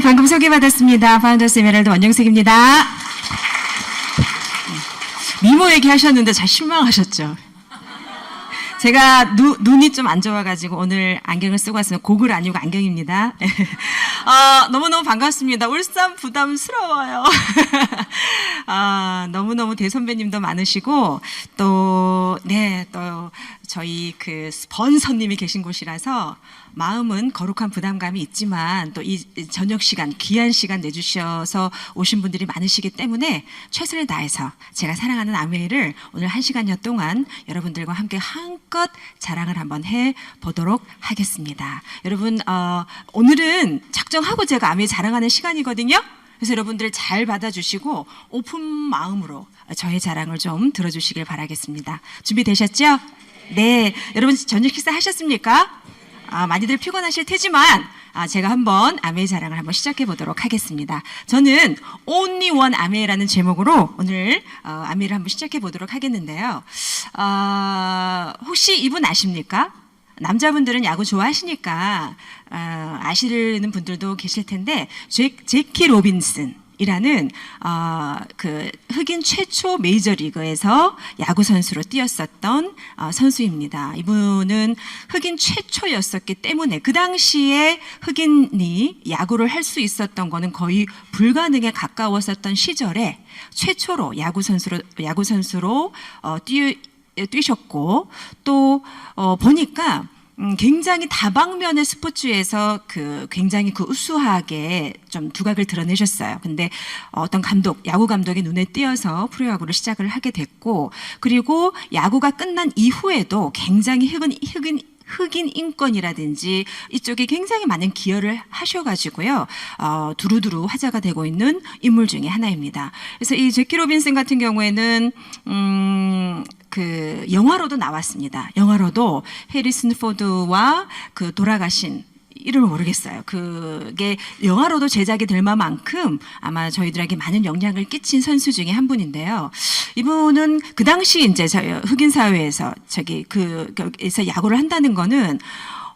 방금 소개받았습니다. 파운더스 에메랄드 원영석입니다. 미모 얘기하셨는데 잘 실망하셨죠? 제가 눈이 좀 안 좋아가지고 오늘 안경을 쓰고 왔습니다. 고글 아니고 안경입니다. 너무너무 반갑습니다. 울산 부담스러워요. 너무너무 대선배님도 많으시고 또 저희 그 스폰서님이 계신 곳이라서 마음은 거룩한 부담감이 있지만 또 이 저녁 시간, 귀한 시간 내주셔서 오신 분들이 많으시기 때문에 최선을 다해서 제가 사랑하는 아메이를 오늘 1시간여 동안 여러분들과 함께 한껏 자랑을 한번 해보도록 하겠습니다. 여러분, 오늘은 작정하고 제가 아메이 자랑하는 시간이거든요. 그래서 여러분들 잘 받아주시고 오픈 마음으로 저의 자랑을 좀 들어주시길 바라겠습니다. 준비되셨죠? 네. 여러분 저녁 식사 하셨습니까? 많이들 피곤하실 테지만 제가 한번 아메이 자랑을 한번 시작해 보도록 하겠습니다. 저는 Only One 아메이라는 제목으로 오늘 아메이를 한번 시작해 보도록 하겠는데요. 혹시 이분 아십니까? 남자분들은 야구 좋아하시니까 아시는 분들도 계실 텐데 제키 로빈슨이라는 그 흑인 최초 메이저리그에서 야구 선수로 뛰었었던 선수입니다. 이분은 흑인 최초였었기 때문에 그 당시에 흑인이 야구를 할 수 있었던 거는 거의 불가능에 가까웠었던 시절에 최초로 야구 선수로 뛰셨고 또 보니까 굉장히 다방면의 스포츠에서 굉장히 우수하게 좀 두각을 드러내셨어요. 근데 어떤 야구 감독의 눈에 띄어서 프로야구를 시작을 하게 됐고, 그리고 야구가 끝난 이후에도 굉장히 흑인 인권이라든지 이쪽에 굉장히 많은 기여를 하셔가지고요, 두루두루 화제가 되고 있는 인물 중에 하나입니다. 그래서 이 제키 로빈슨 같은 경우에는 영화로도 나왔습니다. 영화로도 해리슨 포드와 돌아가신 이름을 모르겠어요. 그게 영화로도 제작이 될 만큼 아마 저희들에게 많은 영향을 끼친 선수 중에 한 분인데요. 이분은 그 당시 이제 흑인 사회에서 거기서 야구를 한다는 거는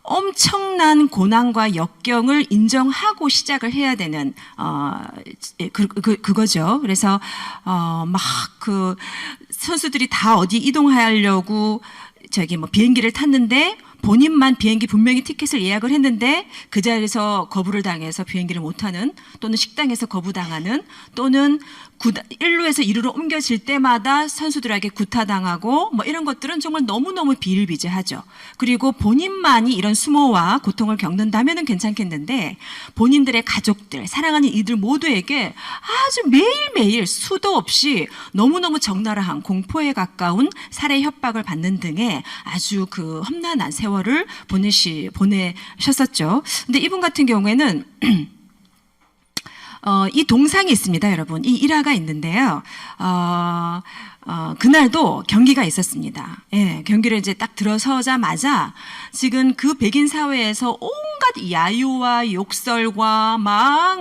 엄청난 고난과 역경을 인정하고 시작을 해야 되는 그거죠. 그래서 선수들이 다 어디 이동하려고 비행기를 탔는데 본인만 비행기 분명히 티켓을 예약을 했는데 그 자리에서 거부를 당해서 비행기를 못 타는, 또는 식당에서 거부당하는, 또는 1루에서 2루로 옮겨질 때마다 선수들에게 구타당하고 이런 것들은 정말 너무너무 비일비재하죠. 그리고 본인만이 이런 수모와 고통을 겪는다면 괜찮겠는데 본인들의 가족들, 사랑하는 이들 모두에게 아주 매일매일 수도 없이 너무너무 적나라한 공포에 가까운 살해 협박을 받는 등의 아주 험난한 세월을 보내셨었죠. 근데 이분 같은 경우에는 이 동상이 있습니다, 여러분. 이 일화가 있는데요. 그날도 경기가 있었습니다. 예, 경기를 이제 딱 들어서자마자 지금 백인 사회에서 온갖 야유와 욕설과 막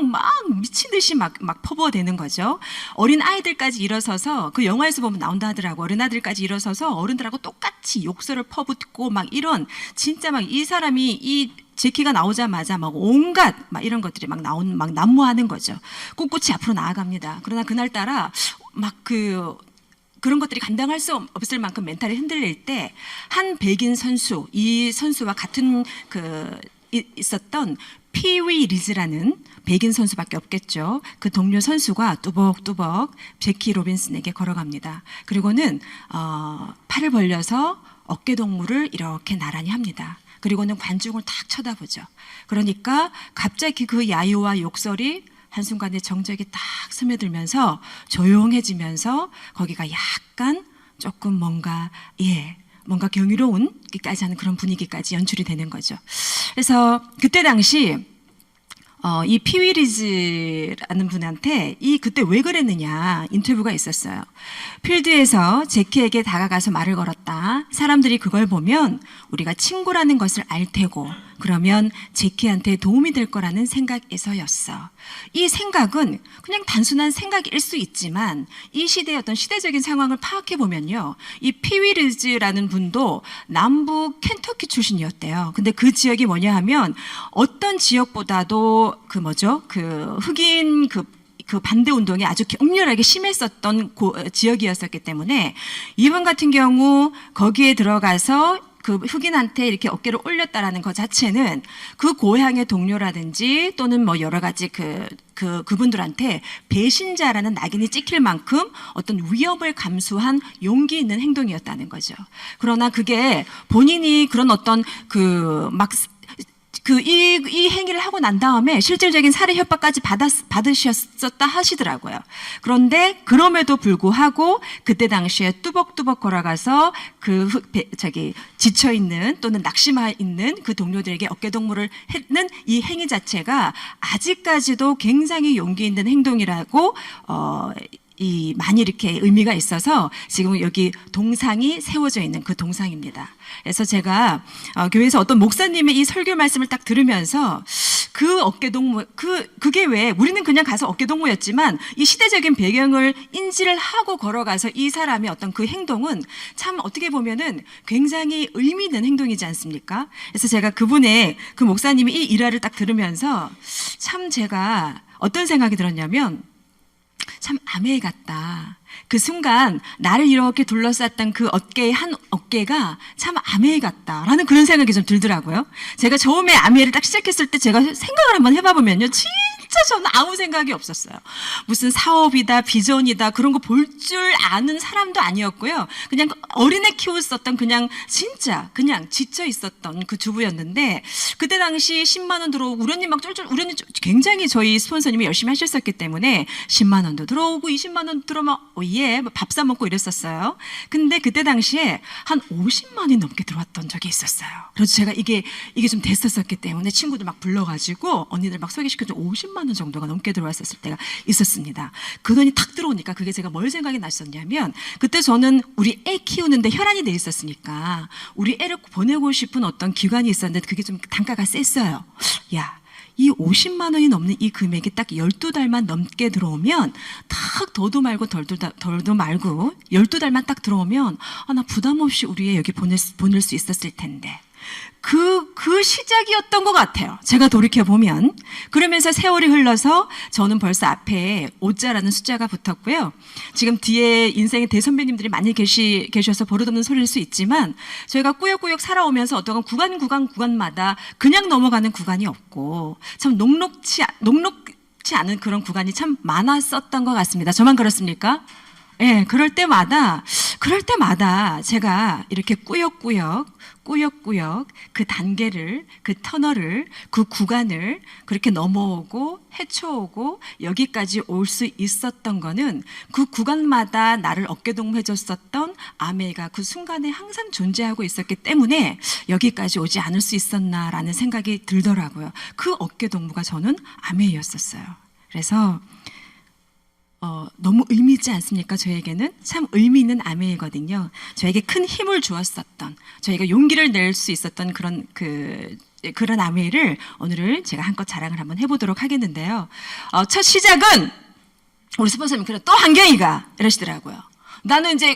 미친 듯이 막 퍼부어대는 거죠. 어린 아이들까지 일어서서, 그 영화에서 보면 나온다 하더라고. 어린 아이들까지 일어서서 어른들하고 똑같이 욕설을 퍼붓고 이런, 진짜 이 사람이 제키가 나오자마자 온갖 이런 것들이 난무하는 거죠. 꿋꿋이 앞으로 나아갑니다. 그러나 그날따라 그런 것들이 감당할 수 없을 만큼 멘탈이 흔들릴 때 한 백인 선수, 이 선수와 같은 있었던 피위 리즈라는 백인 선수밖에 없겠죠. 그 동료 선수가 뚜벅뚜벅 제키 로빈슨에게 걸어갑니다. 그리고는 팔을 벌려서 어깨 동무를 이렇게 나란히 합니다. 그리고는 관중을 딱 쳐다보죠. 그러니까 갑자기 그 야유와 욕설이 한순간에 정적이 딱 스며들면서 조용해지면서 거기가 약간 조금 뭔가 경이로운 기까지 하는 그런 분위기까지 연출이 되는 거죠. 그래서 그때 당시 이 피위리즈라는 분한테 그때 왜 그랬느냐 인터뷰가 있었어요. 필드에서 제키에게 다가가서 말을 걸었다. 사람들이 그걸 보면 우리가 친구라는 것을 알 테고 그러면 제키한테 도움이 될 거라는 생각에서였어. 이 생각은 그냥 단순한 생각일 수 있지만 이 시대의 어떤 시대적인 상황을 파악해 보면요, 이 피위르즈라는 분도 남부 켄터키 출신이었대요. 근데 그 지역이 뭐냐 하면 어떤 지역보다도 그 흑인 그 반대 운동이 아주 격렬하게 심했었던 지역이었었기 때문에 이분 같은 경우 거기에 들어가서 그 흑인한테 이렇게 어깨를 올렸다라는 것 자체는 그 고향의 동료라든지 또는 뭐 여러 가지 그분들한테 배신자라는 낙인이 찍힐 만큼 어떤 위협을 감수한 용기 있는 행동이었다는 거죠. 그러나 그게 본인이 그런 어떤 이 행위를 하고 난 다음에 실질적인 살해 협박까지 받으셨었다 하시더라고요. 그런데 그럼에도 불구하고 그때 당시에 뚜벅뚜벅 걸어가서 지쳐있는 또는 낙심해 있는 그 동료들에게 어깨동무를 했는 이 행위 자체가 아직까지도 굉장히 용기 있는 행동이라고 많이 이렇게 의미가 있어서 지금 여기 동상이 세워져 있는 그 동상입니다. 그래서 제가 교회에서 어떤 목사님의 이 설교 말씀을 딱 들으면서 그 어깨동무, 그게 왜 우리는 그냥 가서 어깨동무였지만 이 시대적인 배경을 인지를 하고 걸어가서 이 사람의 어떤 그 행동은 참 어떻게 보면은 굉장히 의미 있는 행동이지 않습니까? 그래서 제가 그 목사님이 이 일화를 딱 들으면서 참 제가 어떤 생각이 들었냐면 참 아메이 같다. 그 순간 나를 이렇게 둘러쌌던 그 한 어깨가 참 아메이 같다라는 그런 생각이 좀 들더라고요. 제가 처음에 아메이를 딱 시작했을 때 제가 생각을 한번 해봐보면요, 진짜 저는 아무 생각이 없었어요. 무슨 사업이다, 비전이다 그런 거 볼 줄 아는 사람도 아니었고요. 그냥 어린애 키웠었던 그냥 지쳐 있었던 그 주부였는데 그때 당시 10만 원 들어오고 우리 언니 굉장히 저희 스폰서님이 열심히 하셨었기 때문에 10만 원도 들어오고 20만 원 들어오면 밥 사 먹고 이랬었어요. 근데 그때 당시에 한 50만 원이 넘게 들어왔던 적이 있었어요. 그래서 제가 이게 좀 됐었기 때문에 친구들 막 불러가지고 언니들 막 소개시켜줘 50만 원 정도가 넘게 들어왔었을 때가 있었습니다. 그 돈이 탁 들어오니까 그게 제가 뭘 생각이 났었냐면 그때 저는 우리 애 키우는데 혈안이 돼 있었으니까 우리 애를 보내고 싶은 어떤 기관이 있었는데 그게 좀 단가가 셌어요. 이 50만 원이 넘는 이 금액이 딱 12달만 넘게 들어오면 딱 더도 말고 덜도 말고 12달만 딱 들어오면 나 부담 없이 우리 애 여기 보낼 수 있었을 텐데 그 시작이었던 것 같아요. 제가 돌이켜보면. 그러면서 세월이 흘러서 저는 벌써 앞에 5자라는 숫자가 붙었고요. 지금 뒤에 인생의 대선배님들이 많이 계셔서 버릇없는 소리일 수 있지만 저희가 꾸역꾸역 살아오면서 어떤 구간마다 그냥 넘어가는 구간이 없고 참 녹록치 않은 그런 구간이 참 많았었던 것 같습니다. 저만 그렇습니까? 예, 그럴 때마다 제가 이렇게 꾸역꾸역 그 단계를, 그 터널을, 그 구간을 그렇게 넘어오고 헤쳐오고 여기까지 올 수 있었던 거는 그 구간마다 나를 어깨동무해줬었던 아메이가 그 순간에 항상 존재하고 있었기 때문에 여기까지 오지 않을 수 있었나라는 생각이 들더라고요. 그 어깨동무가 저는 아메이였었어요. 그래서 너무 의미 있지 않습니까? 저에게는 참 의미 있는 아메이거든요. 저에게 큰 힘을 주었었던, 저희가 용기를 낼 수 있었던 그런 아메이를 오늘은 제가 한껏 자랑을 한번 해보도록 하겠는데요. 첫 시작은 우리 스폰서님 또 환경이가 이러시더라고요. 나는 이제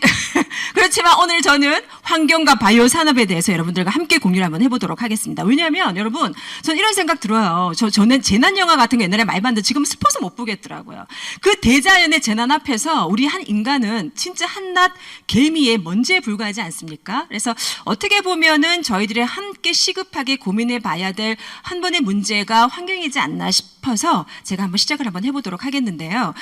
그렇지만 오늘 저는 환경과 바이오 산업에 대해서 여러분들과 함께 공유를 한번 해보도록 하겠습니다. 왜냐하면 여러분, 저는 이런 생각 들어요. 저는 재난 영화 같은 거 옛날에 많이 봤는데 지금 스포츠 못 보겠더라고요. 그 대자연의 재난 앞에서 우리 한 인간은 진짜 한낱 개미의 먼지에 불과하지 않습니까? 그래서 어떻게 보면은 저희들이 함께 시급하게 고민해 봐야 될 한 번의 문제가 환경이지 않나 싶어서 제가 한번 시작을 한번 해보도록 하겠는데요.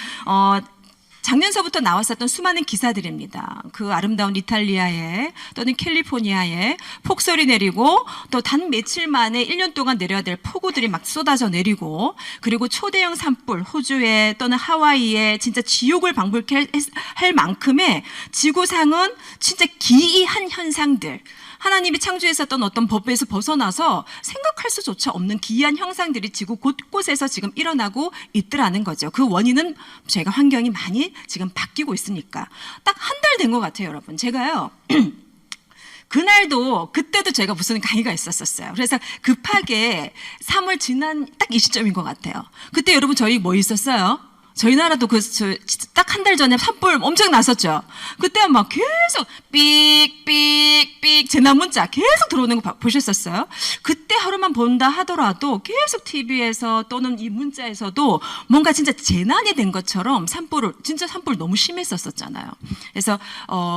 작년서부터 나왔었던 수많은 기사들입니다. 그 아름다운 이탈리아에 또는 캘리포니아에 폭설이 내리고 또 단 며칠 만에 1년 동안 내려야 될 폭우들이 막 쏟아져 내리고 그리고 초대형 산불 호주에 또는 하와이에 진짜 지옥을 방불케 할 만큼의 지구상은 진짜 기이한 현상들, 하나님이 창조했었던 어떤 법에서 벗어나서 생각할 수조차 없는 기이한 형상들이 지구 곳곳에서 지금 일어나고 있더라는 거죠. 그 원인은 저희가 환경이 많이 지금 바뀌고 있으니까. 딱 한 달 된 것 같아요, 여러분. 제가요. 그날도 그때도 제가 무슨 강의가 있었었어요. 그래서 급하게 3월 지난 딱 이 시점인 것 같아요. 그때 여러분 저희 뭐 있었어요? 저희 나라도 딱 한 달 전에 산불 엄청 났었죠. 그때 막 계속 삑삑삑 재난 문자 계속 들어오는 거 보셨었어요? 그때 하루만 본다 하더라도 계속 TV에서 또는 이 문자에서도 뭔가 진짜 재난이 된 것처럼 진짜 산불 너무 심했었잖아요. 그래서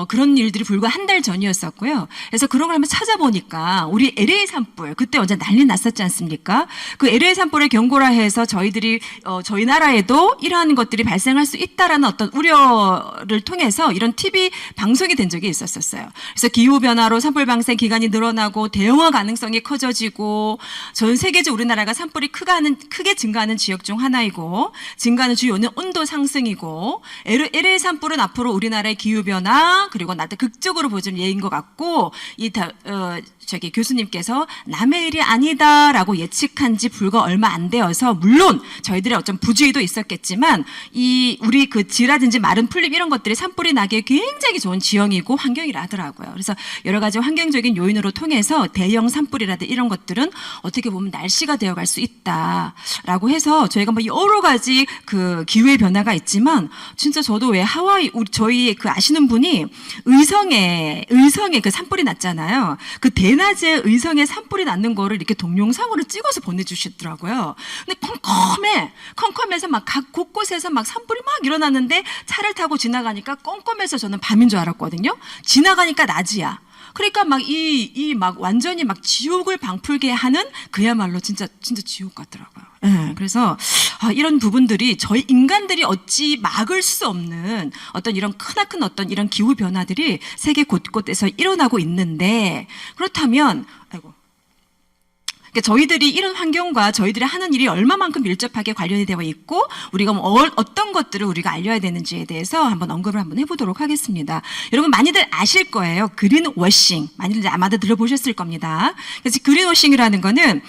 그런 일들이 불과 한 달 전이었었고요. 그래서 그런 걸 한번 찾아보니까 우리 LA 산불 그때 완전 난리 났었지 않습니까? 그 LA 산불의 경고라 해서 저희들이 저희 나라에도 이러한 것들이 발생할 수 있다라는 어떤 우려를 통해서 이런 TV 방송이 된 적이 있었어요. 그래서 기후 변화로 산불 발생 기간이 늘어나고 대형화 가능성이 커져지고 전 세계적으로 우리나라가 산불이 크게 증가하는 지역 중 하나이고 증가하는 주요 요인은 온도 상승이고 LA 산불은 앞으로 우리나라의 기후 변화 그리고 나한테 극적으로 보여주는 예인 것 같고 교수님께서 남의 일이 아니다라고 예측한 지 불과 얼마 안 되어서 물론 저희들의 어떤 부주의도 있었겠지만 우리 그 지라든지 마른 풀잎 이런 것들이 산불이 나기에 굉장히 좋은 지형이고 환경이라 하더라고요. 그래서 여러 가지 환경적인 요인으로 통해서 대형 산불이라든지 이런 것들은 어떻게 보면 날씨가 되어갈 수 있다라고 해서 저희가 뭐 여러 가지 그 기후의 변화가 있지만 진짜 저도 왜 하와이 저희 그 아시는 분이 의성에 그 산불이 났잖아요. 그 대낮에 의성에 산불이 났는 거를 이렇게 동영상으로 찍어서 보내주시더라고요. 근데 컴컴해서 막 각 곳곳에서 막 산불이 막 일어났는데 차를 타고 지나가니까 껌껌해서 저는 밤인 줄 알았거든요. 지나가니까 낮이야. 그러니까 막 완전히 막 지옥을 방풀게 하는 그야말로 진짜 지옥 같더라고요. 네, 그래서 이런 부분들이 저희 인간들이 어찌 막을 수 없는 어떤 이런 크나큰 어떤 이런 기후 변화들이 세계 곳곳에서 일어나고 있는데 그렇다면 그러니까 저희들이 이런 환경과 저희들이 하는 일이 얼마만큼 밀접하게 관련이 되어 있고 우리가 어떤 것들을 우리가 알려야 되는지에 대해서 한번 언급을 한번 해보도록 하겠습니다. 여러분 많이들 아실 거예요. 그린워싱 많이들 아마도 들어보셨을 겁니다. 그래서 그린워싱이라는 거는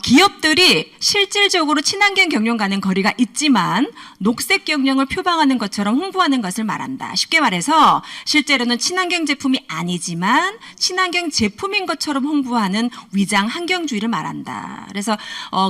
기업들이 실질적으로 친환경 경영과는 거리가 있지만 녹색 경영을 표방하는 것처럼 홍보하는 것을 말한다. 쉽게 말해서 실제로는 친환경 제품이 아니지만 친환경 제품인 것처럼 홍보하는 위장 환경주의를 말한다. 그래서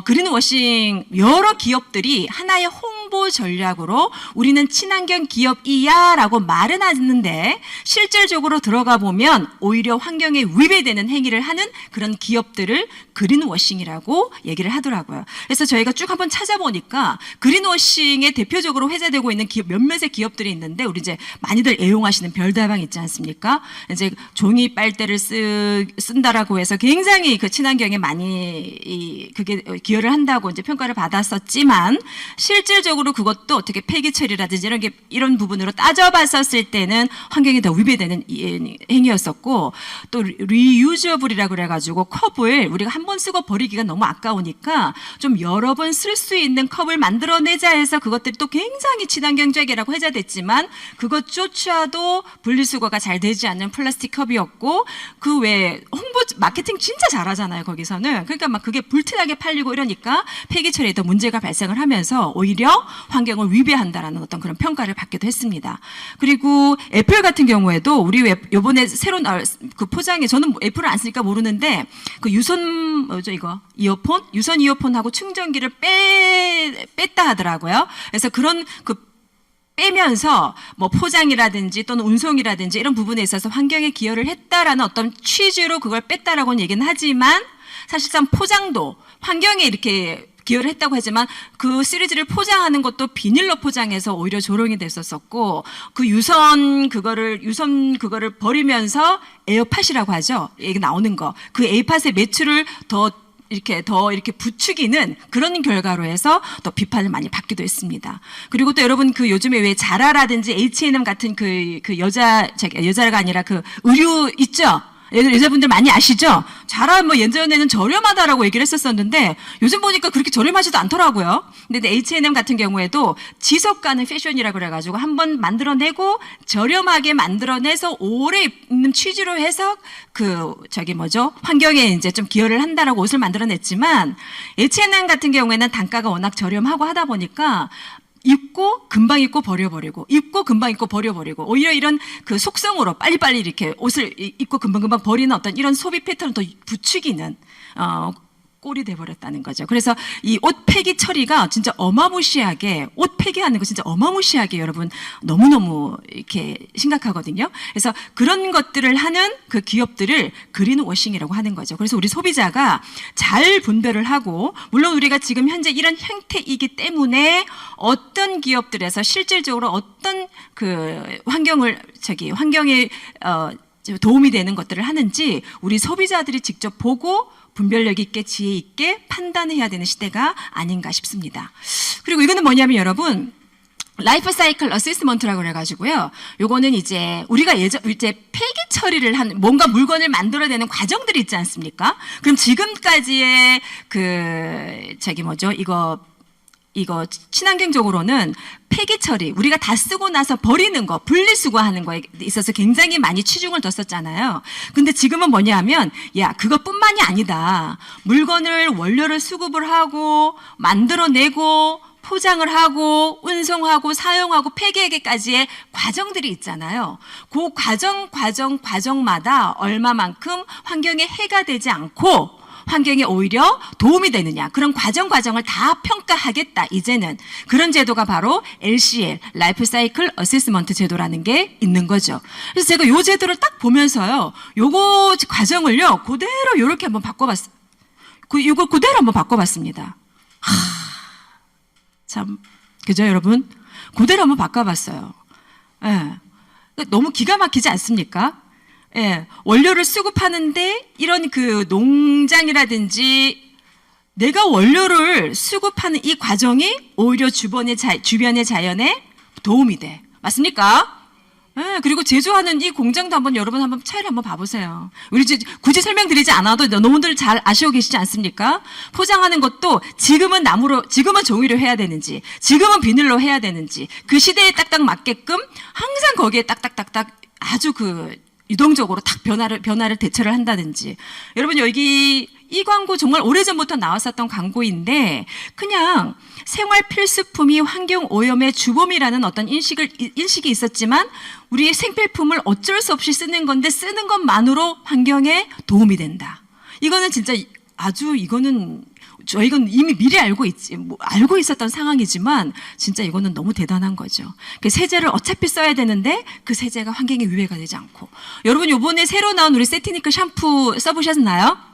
그린워싱 여러 기업들이 하나의 홍보 전략으로 우리는 친환경 기업이야 라고 말은 하는데 실질적으로 들어가 보면 오히려 환경에 위배되는 행위를 하는 그런 기업들을 그린워싱이라고 얘기를 하더라고요. 그래서 저희가 쭉 한번 찾아보니까 그린워싱에 대표적으로 회자되고 있는 몇몇의 기업들이 있는데 우리 이제 많이들 애용하시는 별다방 있지 않습니까? 이제 종이 빨대를 쓴다라고 해서 굉장히 그 친환경에 많이 그게 기여를 한다고 이제 평가를 받았었지만 실질적으로 그것도 어떻게 폐기 처리라든지 이런 부분으로 따져봤었을 때는 환경에 더 위배되는 행위였었고 또 리유저블이라고 그래가지고 컵을 우리가 한 번 쓰고 버리기가 너무 아까우니까 좀 여러 번 쓸 수 있는 컵을 만들어내자 해서 그것들이 또 굉장히 친환경적이라고 회자됐지만 그것조차도 분리수거가 잘 되지 않는 플라스틱 컵이었고 그 외에 마케팅 진짜 잘하잖아요 거기서는. 그러니까 막 그게 불티나게 팔리고 이러니까 폐기 처리에 더 문제가 발생을 하면서 오히려 환경을 위배한다라는 어떤 그런 평가를 받기도 했습니다. 그리고 애플 같은 경우에도 우리 이번에 새로운 그 포장에 저는 애플을 안 쓰니까 모르는데 그 유선 이어폰하고 충전기를 뺐다 하더라고요. 그래서 그런 빼면서 뭐 포장이라든지 또는 운송이라든지 이런 부분에 있어서 환경에 기여를 했다라는 어떤 취지로 그걸 뺐다라고는 얘기는 하지만 사실상 포장도 환경에 이렇게 기여를 했다고 하지만 그 시리즈를 포장하는 것도 비닐로 포장해서 오히려 조롱이 됐었었고 그 유선 그거를 버리면서 에어팟이라고 하죠. 얘기 나오는 거. 그 에어팟의 매출을 더 이렇게 부추기는 그런 결과로 해서 또 비판을 많이 받기도 했습니다. 그리고 또 여러분 그 요즘에 왜 자라라든지 H&M 같은 그 여자가 아니라 그 의류 있죠? 여자분들 많이 아시죠? 자라 뭐 예전에는 저렴하다라고 얘기를 했었었는데 요즘 보니까 그렇게 저렴하지도 않더라고요. 근데 H&M 같은 경우에도 지속 가능 패션이라고 그래가지고 한번 만들어내고 저렴하게 만들어내서 오래 입는 취지로 해서 환경에 이제 좀 기여를 한다라고 옷을 만들어냈지만 H&M 같은 경우에는 단가가 워낙 저렴하고 하다 보니까 입고 금방 입고 버려버리고 입고 금방 입고 버려버리고 오히려 이런 그 속성으로 빨리빨리 이렇게 옷을 입고 금방금방 버리는 어떤 이런 소비 패턴을 더 부추기는 꼴이 돼버렸다는 거죠. 그래서 이 옷 폐기 처리가 진짜 어마무시하게 옷 폐기하는 거 진짜 어마무시하게 여러분 너무너무 이렇게 심각하거든요. 그래서 그런 것들을 하는 그 기업들을 그린워싱이라고 하는 거죠. 그래서 우리 소비자가 잘 분별을 하고 물론 우리가 지금 현재 이런 형태이기 때문에 어떤 기업들에서 실질적으로 어떤 그 환경에 도움이 되는 것들을 하는지 우리 소비자들이 직접 보고 분별력 있게 지혜 있게 판단해야 되는 시대가 아닌가 싶습니다. 그리고 이거는 뭐냐면 여러분 라이프 사이클 어세스먼트라고 그래가지고요. 요거는 이제 우리가 이제 폐기 처리를 한 뭔가 물건을 만들어내는 과정들이 있지 않습니까? 그럼 지금까지의 이거 친환경적으로는 폐기 처리, 우리가 다 쓰고 나서 버리는 거, 분리수거하는 거에 있어서 굉장히 많이 치중을 뒀었잖아요. 근데 지금은 뭐냐 하면, 야, 그것뿐만이 아니다. 물건을 원료를 수급을 하고, 만들어내고, 포장을 하고, 운송하고, 사용하고, 폐기하기까지의 과정들이 있잖아요. 그 과정마다 얼마만큼 환경에 해가 되지 않고, 환경에 오히려 도움이 되느냐 그런 과정을 다 평가하겠다 이제는 그런 제도가 바로 LCL 라이프 사이클 어세스먼트 제도라는 게 있는 거죠. 그래서 제가 요 제도를 딱 보면서요 요거 과정을요 그대로 요렇게 한번 바꿔봤어요. 이거 그대로 한번 바꿔봤습니다. 참 그죠 여러분? 그대로 한번 바꿔봤어요. 예. 너무 기가 막히지 않습니까? 예, 원료를 수급하는데 이런 그 농장이라든지 내가 원료를 수급하는 이 과정이 오히려 주변의 자연에 도움이 돼. 맞습니까? 예, 그리고 제조하는 이 공장도 여러분 한번 차이를 한번 봐보세요. 우리 굳이 설명드리지 않아도 너무들 잘 아시고 계시지 않습니까? 포장하는 것도 지금은 종이로 해야 되는지, 지금은 비닐로 해야 되는지, 그 시대에 딱딱 맞게끔 항상 거기에 딱딱딱딱 아주 유동적으로 딱 변화를 대처를 한다든지. 여러분 여기 이 광고 정말 오래전부터 나왔었던 광고인데 그냥 생활 필수품이 환경 오염의 주범이라는 어떤 인식이 있었지만 우리의 생필품을 어쩔 수 없이 쓰는 건데 쓰는 것만으로 환경에 도움이 된다. 이거는 진짜 이거는 저희는 이미 미리 알고 있었던 상황이지만 진짜 이거는 너무 대단한 거죠. 그 세제를 어차피 써야 되는데 그 세제가 환경에 위해가 되지 않고. 여러분 이번에 새로 나온 우리 세티니크 샴푸 써보셨나요?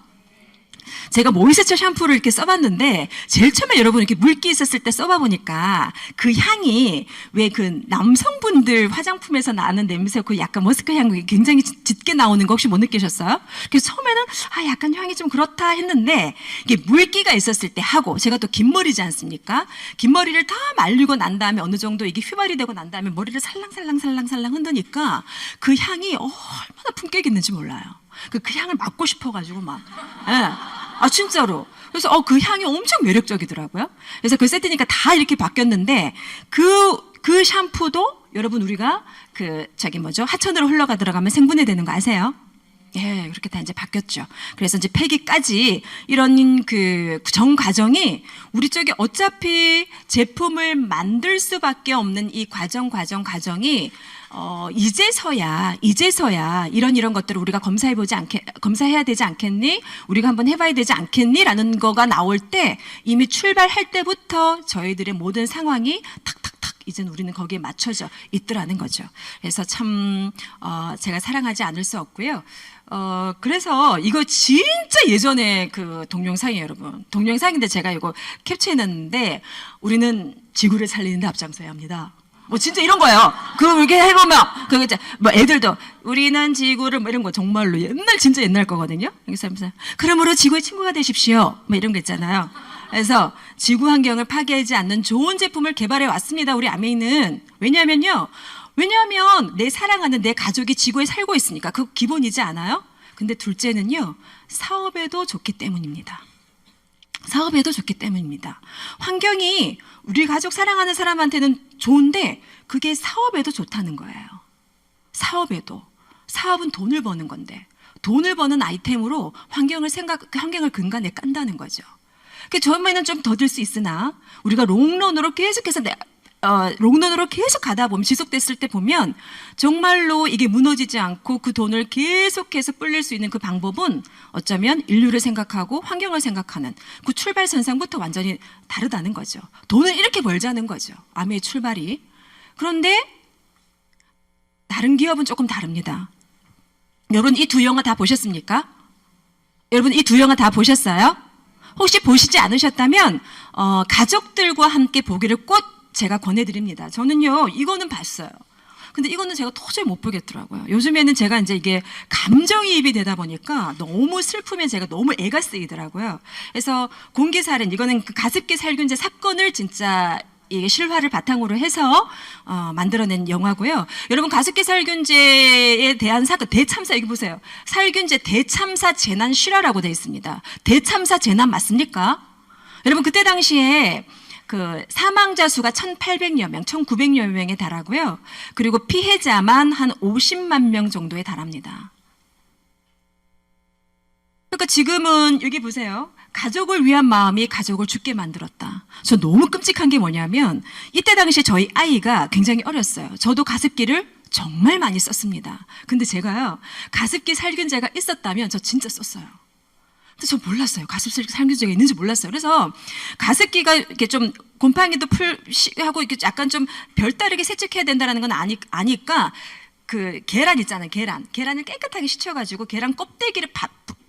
제가 모이스처 샴푸를 이렇게 써봤는데 제일 처음에 여러분 이렇게 물기 있었을 때 써봐보니까 그 향이 왜 그 남성분들 화장품에서 나는 냄새 그 약간 머스크 향이 굉장히 짙게 나오는 거 혹시 못 느끼셨어요? 그래서 처음에는 약간 향이 좀 그렇다 했는데 이게 물기가 있었을 때 하고 제가 또 긴 머리지 않습니까? 긴 머리를 다 말리고 난 다음에 어느 정도 이게 휘발이 되고 난 다음에 머리를 살랑살랑 흔드니까 그 향이 얼마나 품격 있는지 몰라요. 그 향을 맡고 싶어가지고 막. 예. 진짜로. 그래서 그 향이 엄청 매력적이더라고요. 그래서 그 세트니까 다 이렇게 바뀌었는데 그 샴푸도 여러분 우리가 하천으로 흘러가 들어가면 생분해 되는 거 아세요? 예, 그렇게 다 이제 바뀌었죠. 그래서 이제 폐기까지 이런 그 전 과정이 우리 쪽에 어차피 제품을 만들 수밖에 없는 이 과정이 이제서야 이런 것들을 우리가 검사해야 되지 않겠니? 우리가 한번 해봐야 되지 않겠니? 라는 거가 나올 때 이미 출발할 때부터 저희들의 모든 상황이 탁탁탁 이제는 우리는 거기에 맞춰져 있더라는 거죠. 그래서 참 제가 사랑하지 않을 수 없고요. 그래서 이거 진짜 예전에 그 동영상이에요, 여러분. 동영상인데 제가 이거 캡처해놨는데 우리는 지구를 살리는 데 앞장서야 합니다. 진짜 이런 거예요. 이렇게 해보면, 애들도, 우리는 지구를, 이런 거 정말로 진짜 옛날 거거든요. 여기서 그러므로 지구의 친구가 되십시오. 이런 거 있잖아요. 그래서 지구 환경을 파괴하지 않는 좋은 제품을 개발해 왔습니다. 우리 아메이는. 왜냐면 내 사랑하는 내 가족이 지구에 살고 있으니까. 그 기본이지 않아요? 근데 둘째는요, 사업에도 좋기 때문입니다. 환경이 우리 가족 사랑하는 사람한테는 좋은데 그게 사업에도 좋다는 거예요. 사업은 돈을 버는 건데 돈을 버는 아이템으로 환경을 근간에 깐다는 거죠. 처음에는 좀 더딜 수 있으나 우리가 롱런으로 계속해서 롱런으로 계속 가다 보면 지속됐을 때 보면 정말로 이게 무너지지 않고 그 돈을 계속해서 불릴 수 있는 그 방법은 어쩌면 인류를 생각하고 환경을 생각하는 그 출발선상부터 완전히 다르다는 거죠. 돈을 이렇게 벌자는 거죠. 아메의 출발이. 그런데 다른 기업은 조금 다릅니다. 여러분 이 두 영화 다 보셨습니까? 여러분 이 두 영화 다 보셨어요? 혹시 보시지 않으셨다면 가족들과 함께 보기를 꼭 제가 권해드립니다. 저는요 이거는 봤어요. 근데 이거는 제가 도저히 못 보겠더라고요. 요즘에는 제가 이제 이게 감정이입이 되다 보니까 너무 슬프면 제가 너무 애가 쓰이더라고요. 그래서 공기살인, 이거는 그 가습기 살균제 사건을 진짜 이게 실화를 바탕으로 해서 만들어낸 영화고요. 여러분 가습기 살균제에 대한 사건, 대참사, 여기 보세요. 살균제 대참사 재난 실화라고 되어 있습니다. 대참사 재난 맞습니까? 여러분 그때 당시에 그 사망자 수가 1,800여 명, 1,900여 명에 달하고요. 그리고 피해자만 한 50만 명 정도에 달합니다. 그러니까 지금은 여기 보세요. 가족을 위한 마음이 가족을 죽게 만들었다. 저 너무 끔찍한 게 뭐냐면 이때 당시에 저희 아이가 굉장히 어렸어요. 저도 가습기를 정말 많이 썼습니다. 근데 제가요 가습기 살균제가 있었다면 저 진짜 썼어요. 근데 저 몰랐어요. 가습기 살균제가 있는지 몰랐어요. 그래서 가습기가 이렇게 좀 곰팡이도 하고 이렇게 약간 좀 별다르게 세척해야 된다는 건 아니까 그 계란 있잖아요. 계란을 깨끗하게 씻어가지고 계란 껍데기를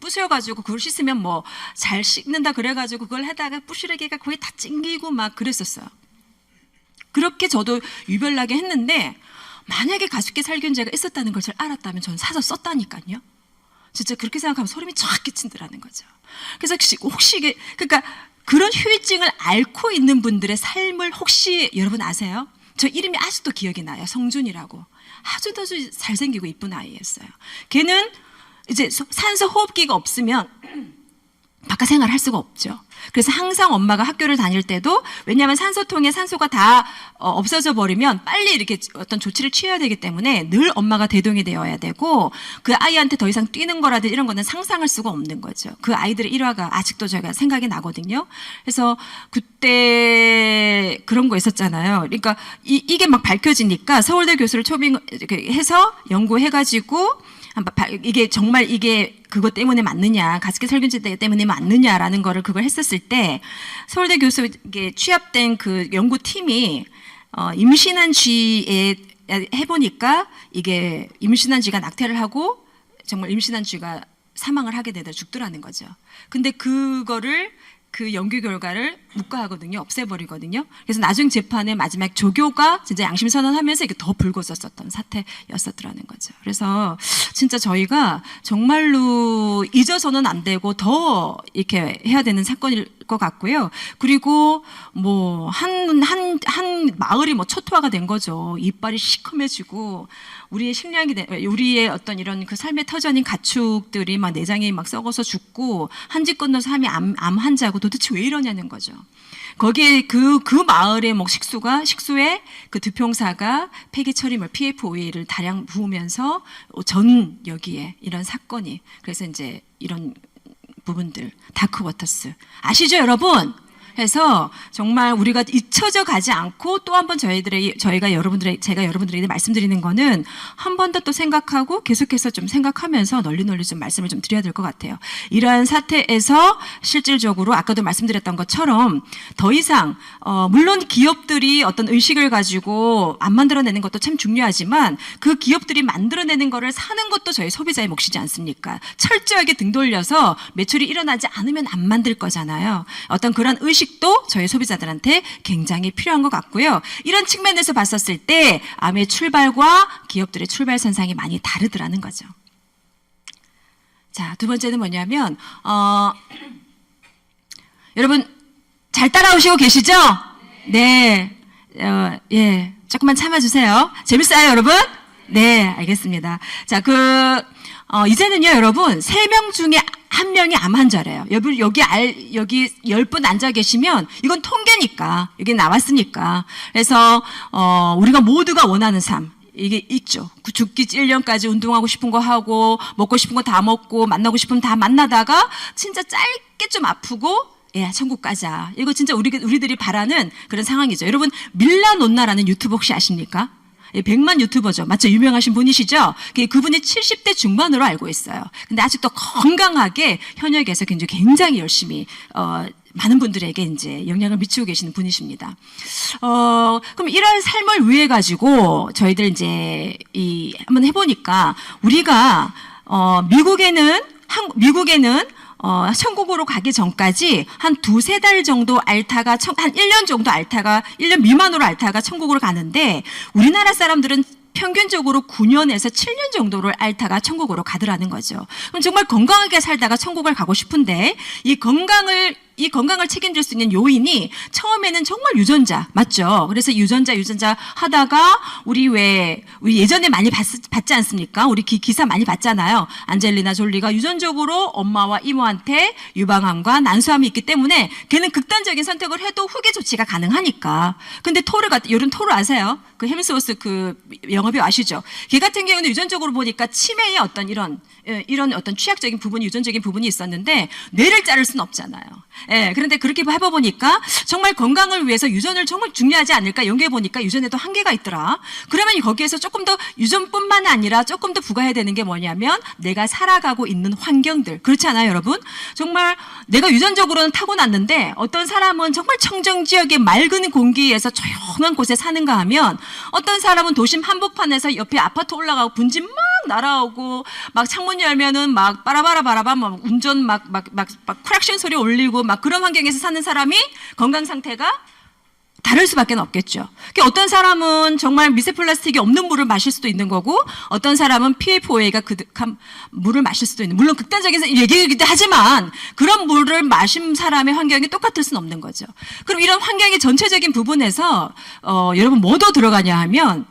부셔가지고 그걸 씻으면 뭐 잘 씻는다 그래가지고 그걸 하다가 부스러기가 거의 다 찡기고 막 그랬었어요. 그렇게 저도 유별나게 했는데 만약에 가습기 살균제가 있었다는 걸 잘 알았다면 저는 사서 썼다니까요. 진짜 그렇게 생각하면 소름이 쫙 끼친다라는 거죠. 그래서 혹시 이게 그러니까 그런 후유증을 앓고 있는 분들의 삶을 혹시 여러분 아세요? 저 이름이 아직도 기억이 나요. 성준이라고. 아주 잘생기고 이쁜 아이였어요. 걔는 이제 산소 호흡기가 없으면 바깥 생활을 할 수가 없죠. 그래서 항상 엄마가 학교를 다닐 때도 왜냐하면 산소통에 산소가 다 없어져 버리면 빨리 이렇게 어떤 조치를 취해야 되기 때문에 늘 엄마가 대동이 되어야 되고 그 아이한테 더 이상 뛰는 거라든지 이런 거는 상상할 수가 없는 거죠. 그 아이들의 일화가 아직도 제가 생각이 나거든요. 그래서 그때 그런 거 있었잖아요. 그러니까 이게 막 밝혀지니까 서울대 교수를 초빙해서 연구해가지고 이게 정말 이게 그것 때문에 맞느냐, 가습기 살균제 때문에 맞느냐라는 거를 그걸 했었을 때 서울대 교수에게 취합된 그 연구팀이 임신한 쥐에 해보니까 이게 임신한 쥐가 낙태를 하고 정말 임신한 쥐가 사망을 하게 되다 죽더라는 거죠. 근데 그거를 그 연구 결과를 묵과하거든요. 없애버리거든요. 그래서 나중 재판에 마지막 조교가 진짜 양심 선언하면서 이게 더 붉어졌었던 사태였었더라는 거죠. 그래서 진짜 저희가 정말로 잊어서는 안 되고 더 이렇게 해야 되는 사건일 것 같고요. 그리고 뭐 한 마을이 뭐 초토화가 된 거죠. 이빨이 시커매지고 우리의 식량이 우리의 어떤 이런 그 삶의 터전인 가축들이 막 내장이 막 썩어서 죽고 한 집 건너서 암 환자고 도대체 왜 이러냐는 거죠. 거기에 그 마을의 뭐 식수에 그 두평사가 폐기 처리물 PFOA를 다량 부으면서 전 여기에 이런 사건이 그래서 이제 이런 부분들 다크워터스 아시죠 여러분? 해서 정말 우리가 잊혀져 가지 않고 또 한 번 제가 여러분들에게 말씀드리는 거는 한 번 더 또 생각하고 계속해서 좀 생각하면서 널리 좀 말씀을 좀 드려야 될 것 같아요. 이러한 사태에서 실질적으로 아까도 말씀드렸던 것처럼 더 이상 물론 기업들이 어떤 의식을 가지고 안 만들어내는 것도 참 중요하지만 그 기업들이 만들어내는 거를 사는 것도 저희 소비자의 몫이지 않습니까? 철저하게 등 돌려서 매출이 일어나지 않으면 안 만들 거잖아요. 어떤 그런 의식 도 저희 소비자들한테 굉장히 필요한 것 같고요. 이런 측면에서 봤었을 때 암의 출발과 기업들의 출발선상이 많이 다르더라는 거죠. 자, 두 번째는 뭐냐면 여러분 잘 따라오시고 계시죠? 네. 예. 조금만 참아주세요. 재밌어요, 여러분? 네, 알겠습니다. 자, 이제는요, 여러분, 3명 중에 1명이 암 환자래요. 여기 10분 앉아 계시면, 이건 통계니까, 여기 나왔으니까. 그래서, 우리가 모두가 원하는 삶, 이게 있죠. 죽기 1년까지 운동하고 싶은 거 하고, 먹고 싶은 거 다 먹고, 만나고 싶으면 다 만나다가, 진짜 짧게 좀 아프고, 예, 천국 가자. 이거 진짜 우리들이 바라는 그런 상황이죠. 여러분, 밀라논나라는 유튜브 혹시 아십니까? 100만 유튜버죠. 맞죠? 유명하신 분이시죠? 그분이 70대 중반으로 알고 있어요. 근데 아직도 건강하게 현역에서 굉장히 열심히, 많은 분들에게 이제 영향을 미치고 계시는 분이십니다. 그럼 이런 삶을 위해 가지고 저희들 이제 한번 해보니까 우리가, 미국에는 천국으로 가기 전까지 한 2-3달 정도 앓다가, 한 1년 정도 앓다가, 1년 미만으로 앓다가 천국으로 가는데, 우리나라 사람들은 평균적으로 9년에서 7년 정도를 앓다가 천국으로 가더라는 거죠. 그럼 정말 건강하게 살다가 천국을 가고 싶은데, 이 건강을 책임질 수 있는 요인이 처음에는 정말 유전자, 맞죠? 그래서 유전자 하다가 우리 예전에 많이 봤지 않습니까? 우리 기사 많이 봤잖아요. 안젤리나 졸리가 유전적으로 엄마와 이모한테 유방암과 난소암이 있기 때문에 걔는 극단적인 선택을 해도 후기 조치가 가능하니까. 근데 여러분 토르 아세요? 그 햄스워스 그 영화배우 아시죠? 걔 같은 경우는 유전적으로 보니까 치매의 어떤 이런 어떤 취약적인 부분이, 유전적인 부분이 있었는데 뇌를 자를 수는 없잖아요. 예, 그런데 그렇게 해보니까 정말 건강을 위해서 유전을 정말 중요하지 않을까 연구해보니까 유전에도 한계가 있더라. 그러면 거기에서 조금 더 유전뿐만 아니라 조금 더 부과해야 되는 게 뭐냐면 내가 살아가고 있는 환경들. 그렇지 않아요, 여러분? 정말 내가 유전적으로는 타고났는데 어떤 사람은 정말 청정지역의 맑은 공기에서 조용한 곳에 사는가 하면 어떤 사람은 도심 한복판에서 옆에 아파트 올라가고 분진 막 날아오고 막 창문 열면은 막 빠라바라바라바 막 운전 막 크랙션 소리 올리고 막 그런 환경에서 사는 사람이 건강 상태가 다를 수밖에 없겠죠. 어떤 사람은 정말 미세 플라스틱이 없는 물을 마실 수도 있는 거고 어떤 사람은 PFOA가 그득한 물을 마실 수도 있는, 물론 극단적인 얘기이기도 하지만 그런 물을 마신 사람의 환경이 똑같을 수는 없는 거죠. 그럼 이런 환경의 전체적인 부분에서 여러분 뭐도 들어가냐 하면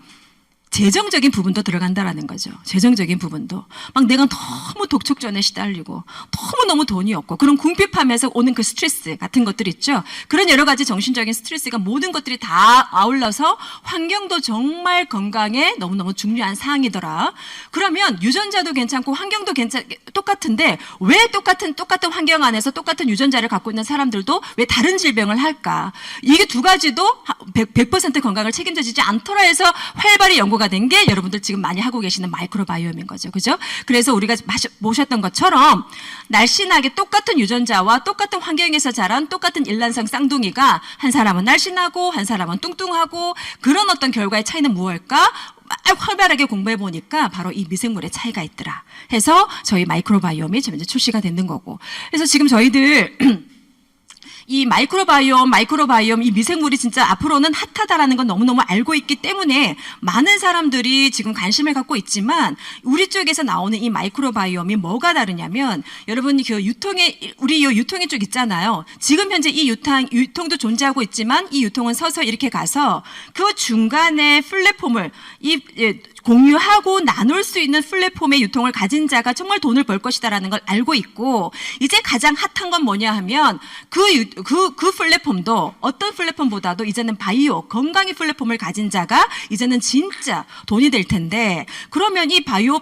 재정적인 부분도 들어간다라는 거죠. 재정적인 부분도. 막 내가 너무 독촉전에 시달리고 너무너무 돈이 없고 그런 궁핍함에서 오는 그 스트레스 같은 것들 있죠. 그런 여러 가지 정신적인 스트레스가 모든 것들이 다 아울러서 환경도 정말 건강에 너무너무 중요한 사항이더라. 그러면 유전자도 괜찮고 환경도 똑같은데 왜 똑같은 환경 안에서 똑같은 유전자를 갖고 있는 사람들도 왜 다른 질병을 할까? 이게 두 가지도 100% 건강을 책임져지지 않더라 해서 활발히 연구가 된 게 여러분들 지금 많이 하고 계시는 마이크로바이옴인 거죠. 그죠? 그래서 우리가 보셨던 것처럼 날씬하게 똑같은 유전자와 똑같은 환경에서 자란 똑같은 일란성 쌍둥이가 한 사람은 날씬하고 한 사람은 뚱뚱하고 그런 어떤 결과의 차이는 무엇일까? 활발하게 공부해 보니까 바로 이 미생물의 차이가 있더라 해서 저희 마이크로바이옴이 지금 이제 출시가 되는 거고. 그래서 지금 저희들 이 마이크로바이옴 이 미생물이 진짜 앞으로는 핫하다라는 건 너무너무 알고 있기 때문에 많은 사람들이 지금 관심을 갖고 있지만 우리 쪽에서 나오는 이 마이크로바이옴이 뭐가 다르냐면 여러분 우리 이 유통의 쪽 있잖아요. 지금 현재 이 유통도 존재하고 있지만 이 유통은 서서 이렇게 가서 그 중간에 플랫폼을 공유하고 나눌 수 있는 플랫폼의 유통을 가진 자가 정말 돈을 벌 것이다라는 걸 알고 있고 이제 가장 핫한 건 뭐냐 하면 그 플랫폼도 어떤 플랫폼보다도 이제는 건강의 플랫폼을 가진 자가 이제는 진짜 돈이 될 텐데 그러면 이 바이오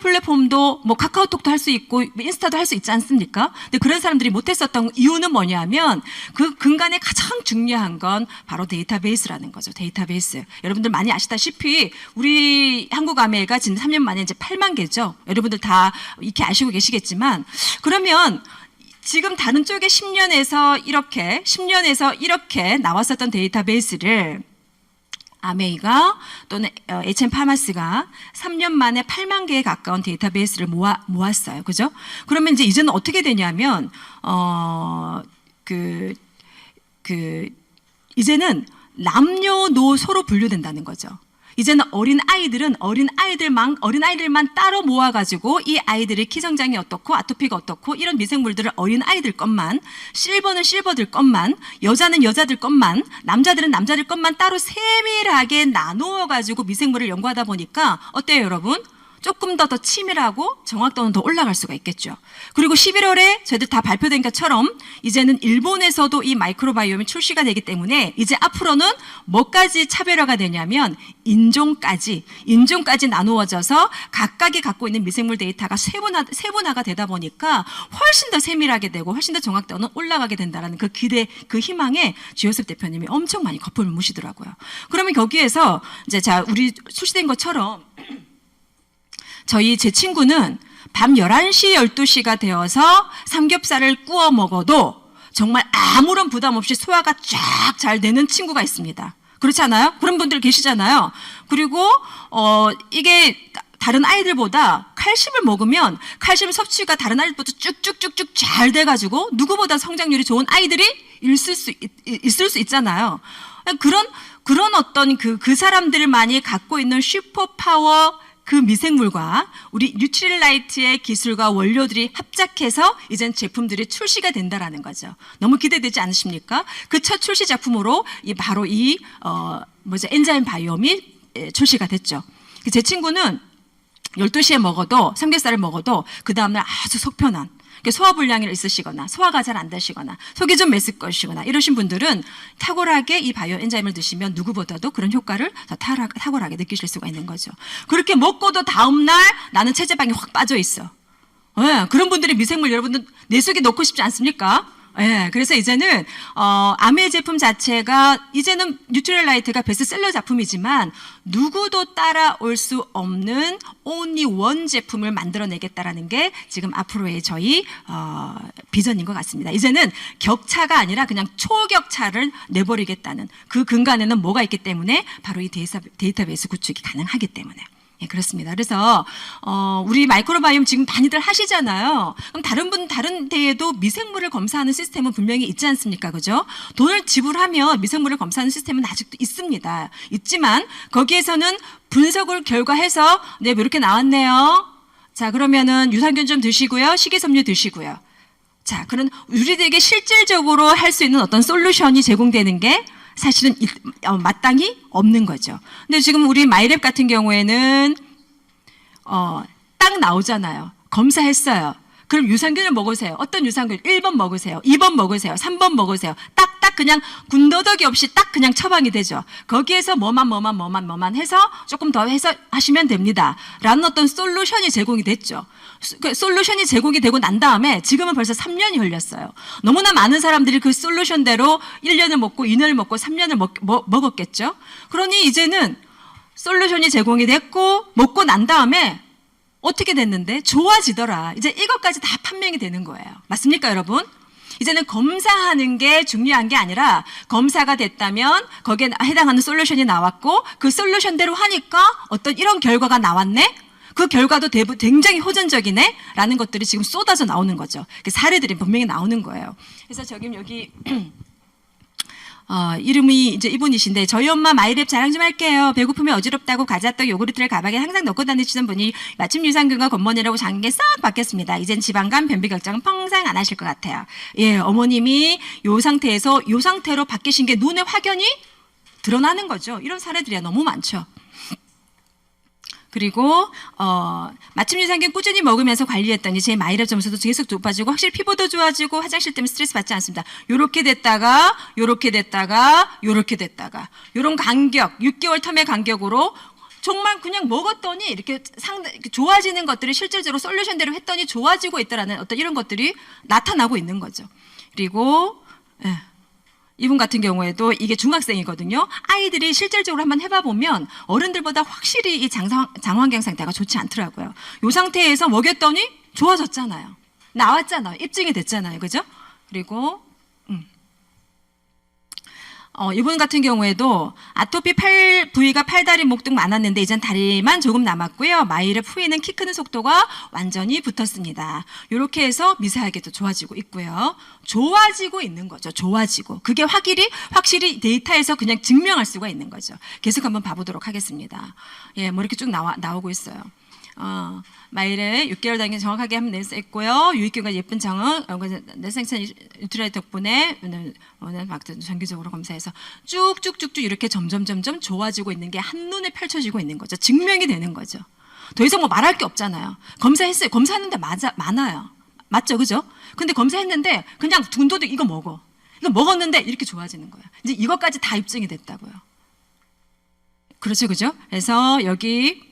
플랫폼도 뭐 카카오톡도 할 수 있고 인스타도 할 수 있지 않습니까? 근데 그런 사람들이 못했었던 이유는 뭐냐면 그 근간에 가장 중요한 건 바로 데이터베이스라는 거죠. 데이터베이스. 여러분들 많이 아시다시피 우리 한국아메가 지금 3년 만에 이제 8만 개죠. 여러분들 다 이렇게 아시고 계시겠지만 그러면 지금 다른 쪽에 10년에서 이렇게 나왔었던 데이터베이스를 아메이가 또는 HM파마스가 3년 만에 8만 개에 가까운 데이터베이스를 모았어요. 그죠? 그러면 이제는 어떻게 되냐면 이제는 남녀노소로 분류된다는 거죠. 이제는 어린 아이들만 따로 모아가지고 이 아이들의 키 성장이 어떻고 아토피가 어떻고 이런 미생물들을 어린 아이들 것만, 실버는 실버들 것만, 여자는 여자들 것만, 남자들은 남자들 것만 따로 세밀하게 나누어가지고 미생물을 연구하다 보니까 어때요, 여러분? 조금 더 치밀하고 정확도는 더 올라갈 수가 있겠죠. 그리고 11월에 저희들 다 발표된 것처럼 이제는 일본에서도 이 마이크로바이옴이 출시가 되기 때문에 이제 앞으로는 뭐까지 차별화가 되냐면 인종까지 나누어져서 각각이 갖고 있는 미생물 데이터가 세분화가 되다 보니까 훨씬 더 세밀하게 되고 훨씬 더 정확도는 올라가게 된다라는 그 기대, 그 희망에 주요섭 대표님이 엄청 많이 거품을 무시더라고요. 그러면 거기에서 이제 자, 우리 출시된 것처럼 제 친구는 밤 11시, 12시가 되어서 삼겹살을 구워 먹어도 정말 아무런 부담 없이 소화가 쫙 잘 되는 친구가 있습니다. 그렇지 않아요? 그런 분들 계시잖아요. 그리고 이게 다른 아이들보다 칼슘을 먹으면 칼슘 섭취가 다른 아이들보다 쭉쭉쭉쭉 잘 돼가지고 누구보다 성장률이 좋은 아이들이 있을 수 있잖아요. 그런 어떤 그 사람들만이 갖고 있는 슈퍼파워 그 미생물과 우리 뉴트릴라이트의 기술과 원료들이 합작해서 이젠 제품들이 출시가 된다라는 거죠. 너무 기대되지 않으십니까? 그 첫 출시 작품으로 바로 엔자임 바이옴이 출시가 됐죠. 제 친구는 12시에 먹어도 삼겹살을 먹어도 그 다음날 아주 속 편한 소화불량이 있으시거나 소화가 잘 안 되시거나 속이 좀 메스꺼시거나 이러신 분들은 탁월하게 이 바이오 엔자임을 드시면 누구보다도 그런 효과를 더 탁월하게 느끼실 수가 있는 거죠. 그렇게 먹고도 다음날 나는 체지방이 확 빠져 있어. 네, 그런 분들이 미생물 여러분들 내 속에 넣고 싶지 않습니까? 네, 그래서 이제는 아메 제품 자체가 이제는 뉴트럴라이트가 베스트셀러 작품이지만 누구도 따라올 수 없는 only one 제품을 만들어내겠다라는 게 지금 앞으로의 저희 비전인 것 같습니다. 이제는 격차가 아니라 그냥 초격차를 내버리겠다는 그 근간에는 뭐가 있기 때문에 바로 이 데이터베이스 구축이 가능하기 때문에. 예, 그렇습니다. 그래서 우리 마이크로바이옴 지금 많이들 하시잖아요. 그럼 다른 데에도 미생물을 검사하는 시스템은 분명히 있지 않습니까? 그죠? 돈을 지불하면 미생물을 검사하는 시스템은 아직도 있습니다. 있지만 거기에서는 분석을 결과해서 네, 이렇게 나왔네요. 자, 그러면은 유산균 좀 드시고요. 식이섬유 드시고요. 자, 그럼 우리들에게 실질적으로 할 수 있는 어떤 솔루션이 제공되는 게 사실은 마땅히 없는 거죠. 근데 지금 우리 마이랩 같은 경우에는 딱 나오잖아요. 검사했어요. 그럼 유산균을 먹으세요. 어떤 유산균? 1번 먹으세요. 2번 먹으세요. 3번 먹으세요. 딱딱 그냥 군더더기 없이 딱 그냥 처방이 되죠. 거기에서 뭐만 해서 조금 더 해서 하시면 됩니다. 라는 어떤 솔루션이 제공이 됐죠. 그 솔루션이 제공이 되고 난 다음에 지금은 벌써 3년이 흘렸어요. 너무나 많은 사람들이 그 솔루션대로 1년을 먹고 2년을 먹고 3년을 먹었겠죠. 그러니 이제는 솔루션이 제공이 됐고 먹고 난 다음에 어떻게 됐는데 좋아지더라. 이제 이것까지 다 판명이 되는 거예요. 맞습니까, 여러분? 이제는 검사하는 게 중요한 게 아니라 검사가 됐다면 거기에 해당하는 솔루션이 나왔고 그 솔루션대로 하니까 어떤 이런 결과가 나왔네? 그 결과도 굉장히 호전적이네? 라는 것들이 지금 쏟아져 나오는 거죠. 그 사례들이 분명히 나오는 거예요. 그래서 여기 이름이 이제 이분이신데 저희 엄마 마이랩 자랑 좀 할게요. 배고프면 어지럽다고 과자떡 요구르트를 가방에 항상 넣고 다니시던 분이 마침 유산균과 겉머리라고 장게 싹 바뀌었습니다. 이젠 지방간 변비 걱정은 평생 안 하실 것 같아요. 예, 어머님이 요 상태로 바뀌신 게 눈에 확연히 드러나는 거죠. 이런 사례들이 너무 많죠. 그리고 마침 유산균 꾸준히 먹으면서 관리했더니 제 마이랩 점수도 계속 높아지고 확실히 피부도 좋아지고 화장실 때문에 스트레스 받지 않습니다. 요렇게 됐다가 요런 간격 6개월 텀의 간격으로 정말 그냥 먹었더니 이렇게 좋아지는 것들이 실질적으로 솔루션대로 했더니 좋아지고 있다라는 어떤 이런 것들이 나타나고 있는 거죠. 그리고 이분 같은 경우에도 이게 중학생이거든요. 아이들이 실질적으로 한번 해봐보면 어른들보다 확실히 이 장환경 상태가 좋지 않더라고요. 이 상태에서 먹였더니 좋아졌잖아요. 나왔잖아요. 입증이 됐잖아요. 그죠? 그리고 이분 같은 경우에도 아토피 부위가 팔다리, 목 등 많았는데 이젠 다리만 조금 남았고요. 마이랩 후에는 키 크는 속도가 완전히 붙었습니다. 이렇게 해서 미세하게 또 좋아지고 있고요. 좋아지고 있는 거죠. 좋아지고. 그게 확실히 데이터에서 그냥 증명할 수가 있는 거죠. 계속 한번 봐보도록 하겠습니다. 예, 뭐 이렇게 쭉 나오고 있어요. 마일에 6개월 단계 정확하게 한번 낼수 있고요. 유익균과 예쁜 장은 내생산 뉴트라이트 덕분에 오늘 정기적으로 검사해서 쭉쭉쭉쭉 이렇게 점점 좋아지고 있는 게 한눈에 펼쳐지고 있는 거죠. 증명이 되는 거죠. 더 이상 뭐 말할 게 없잖아요. 검사했어요. 검사했는데 많아요. 맞죠? 그죠? 근데 검사했는데 그냥 둔도도 이거 먹어. 이거 먹었는데 이렇게 좋아지는 거예요. 이제 이것까지 다 입증이 됐다고요. 그렇죠, 그죠? 그래서 여기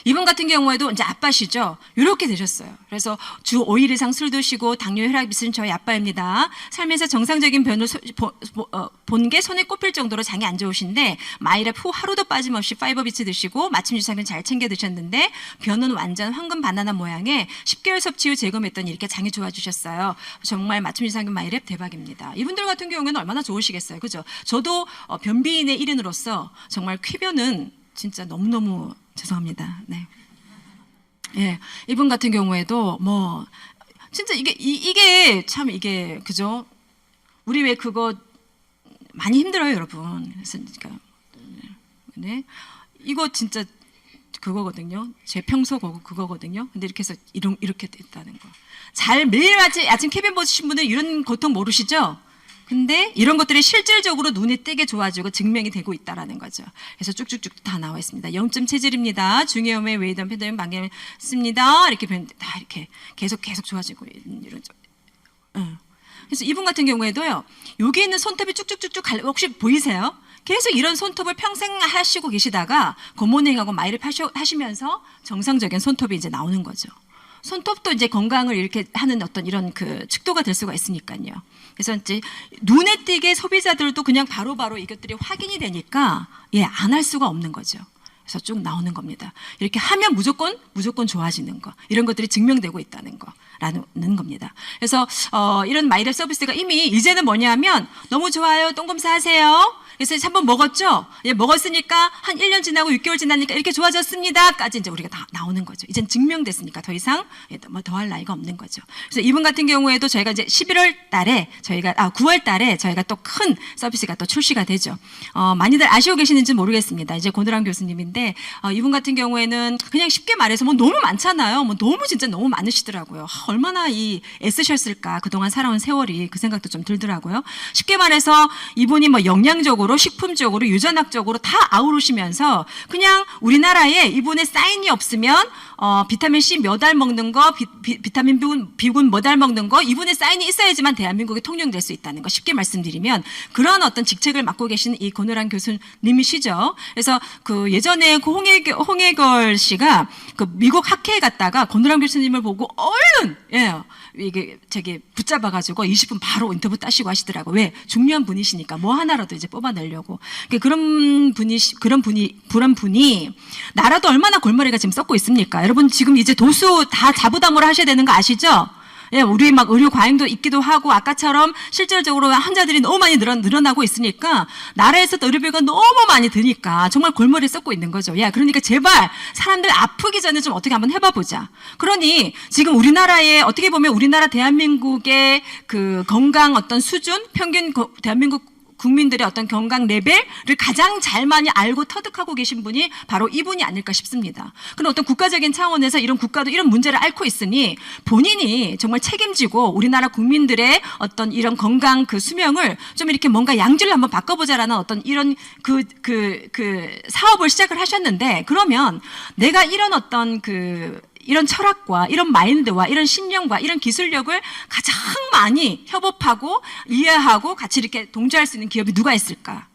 이분 같은 경우에도 이제 아빠시죠. 이렇게 되셨어요. 그래서 주 5일 이상 술 드시고 당뇨 혈압 있으신 저희 아빠입니다. 삶에서 정상적인 변을 본 게 손에 꼽힐 정도로 장이 안 좋으신데 마이랩 후 하루도 빠짐없이 파이버비츠 드시고 마침 주사균 잘 챙겨 드셨는데 변은 완전 황금 바나나 모양에 10개월 섭취 후 재검했더니 이렇게 장이 좋아지셨어요. 정말 맞춤 유산균 마이랩 대박입니다. 이분들 같은 경우에는 얼마나 좋으시겠어요. 그죠? 저도 변비인의 일인으로서 정말 퀴변은 진짜 너무너무 죄송합니다. 네. 예. 이분 같은 경우에도 뭐 진짜 이게 참 이게 그죠? 우리 왜 그거 많이 힘들어요, 여러분. 그래서 그러니까 네. 이거 진짜 그거거든요. 제 평소 그거거든요. 근데 이렇게 해서 이렇게 됐다는 거. 잘 매일 아침 캐빈 보시신 분은 이런 고통 모르시죠? 근데 이런 것들이 실질적으로 눈에 띄게 좋아지고 증명이 되고 있다라는 거죠. 그래서 쭉쭉쭉 다 나와 있습니다. 0점 체질입니다. 중이염에 웨이던 팬더민 방해습니다. 이렇게 다 이렇게 계속 좋아지고 이런. 그래서 이분 같은 경우에도요. 여기 있는 손톱이 쭉쭉쭉쭉 혹시 보이세요? 계속 이런 손톱을 평생 하시고 계시다가 굿모닝하고 마이를 하시면서 정상적인 손톱이 이제 나오는 거죠. 손톱도 이제 건강을 이렇게 하는 어떤 이런 그 척도가 될 수가 있으니까요. 그래서 이제 눈에 띄게 소비자들도 그냥 바로바로 이것들이 확인이 되니까 안 할 수가 없는 거죠. 그래서 쭉 나오는 겁니다. 이렇게 하면 무조건 좋아지는 거. 이런 것들이 증명되고 있다는 거라는 겁니다. 그래서 이런 마이랩 서비스가 이미 이제는 뭐냐면 너무 좋아요. 똥검사 하세요. 그래서 한번 먹었죠? 먹었으니까 한 1년 지나고 6개월 지나니까 이렇게 좋아졌습니다. 까지 이제 우리가 다 나오는 거죠. 이젠 증명됐으니까 더 이상 뭐 더 할 나이가 없는 거죠. 그래서 이분 같은 경우에도 저희가 이제 11월 달에 9월 달에 저희가 또 큰 서비스가 또 출시가 되죠. 많이들 아시고 계시는지 모르겠습니다. 이제 고노란 교수님인데 이분 같은 경우에는 그냥 쉽게 말해서 뭐 너무 많잖아요. 뭐 너무 많으시더라고요. 얼마나 애쓰셨을까. 그동안 살아온 세월이 그 생각도 좀 들더라고요. 쉽게 말해서 이분이 뭐 영양적으로 식품적으로 유전학적으로 다 아우르시면서 그냥 우리나라에 이분의 사인이 없으면 비타민 C 몇 알 먹는 거 비타민 B군 몇 알 먹는 거 이분의 사인이 있어야지만 대한민국이 통용될 수 있다는 거 쉽게 말씀드리면 그런 어떤 직책을 맡고 계신 이 고노란 교수님이시죠. 그래서 그 예전에 그 홍해걸 씨가 그 미국 학회에 갔다가 고노란 교수님을 보고 얼른 이게 붙잡아가지고 20분 바로 인터뷰 따시고 하시더라고. 왜? 중요한 분이시니까 뭐 하나라도 이제 뽑아내려고. 그런 분이 나라도 얼마나 골머리가 지금 썩고 있습니까? 여러분 지금 이제 도수 다 자부담으로 하셔야 되는 거 아시죠? 우리 막 의료 과잉도 있기도 하고 아까처럼 실질적으로 환자들이 너무 많이 늘어나고 있으니까 나라에서도 의료비가 너무 많이 드니까 정말 골머리 썩고 있는 거죠. 그러니까 제발 사람들 아프기 전에 좀 어떻게 한번 해봐 보자. 그러니 지금 우리나라에 어떻게 보면 우리나라 대한민국의 그 건강 어떤 수준 평균 대한민국 국민들의 어떤 건강 레벨을 가장 잘 많이 알고 터득하고 계신 분이 바로 이분이 아닐까 싶습니다. 그런 어떤 국가적인 차원에서 이런 국가도 이런 문제를 앓고 있으니 본인이 정말 책임지고 우리나라 국민들의 어떤 이런 건강 그 수명을 좀 이렇게 뭔가 양질로 한번 바꿔보자라는 어떤 이런 그 사업을 시작을 하셨는데 그러면 내가 이런 어떤 이런 철학과 이런 마인드와 이런 신념과 이런 기술력을 가장 많이 협업하고 이해하고 같이 이렇게 동조할 수 있는 기업이 누가 있을까?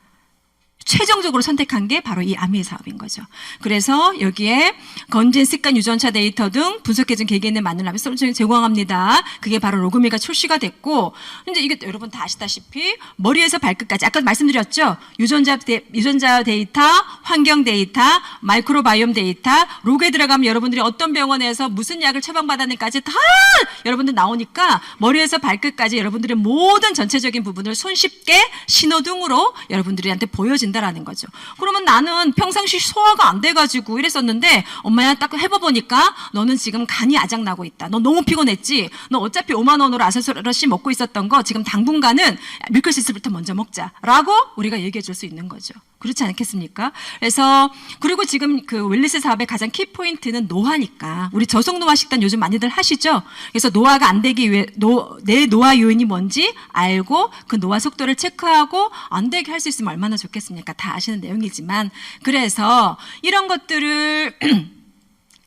최종적으로 선택한 게 바로 이 아미의 사업인 거죠. 그래서 여기에 건진 습관 유전차 데이터 등 분석해준 개개인의 맞는 랍을 솔루션을 제공합니다. 그게 바로 로그미가 출시가 됐고 이제 이게 여러분 다 아시다시피 머리에서 발끝까지 아까 말씀드렸죠. 유전자 데이터, 환경 데이터, 마이크로바이옴 데이터, 로그에 들어가면 여러분들이 어떤 병원에서 무슨 약을 처방받았는지까지 다 여러분들 나오니까 머리에서 발끝까지 여러분들의 모든 전체적인 부분을 손쉽게 신호등으로 여러분들한테 보여진다. 라는 거죠. 그러면 나는 평상시 소화가 안 돼가지고 이랬었는데 엄마야 딱 해봐보니까 너는 지금 간이 아작나고 있다. 너 너무 피곤했지? 너 어차피 5만 원으로 아사스러시 먹고 있었던 거 지금 당분간은 밀크시스부터 먼저 먹자라고 우리가 얘기해 줄 수 있는 거죠. 그렇지 않겠습니까? 그래서 그리고 지금 그 웰니스 사업의 가장 키포인트는 노화니까 우리 저속노화 식단 요즘 많이들 하시죠? 그래서 노화가 안 되기 위해 내 노화 요인이 뭔지 알고 그 노화 속도를 체크하고 안 되게 할 수 있으면 얼마나 좋겠습니까? 있으니까 다 아시는 내용이지만, 그래서 이런 것들을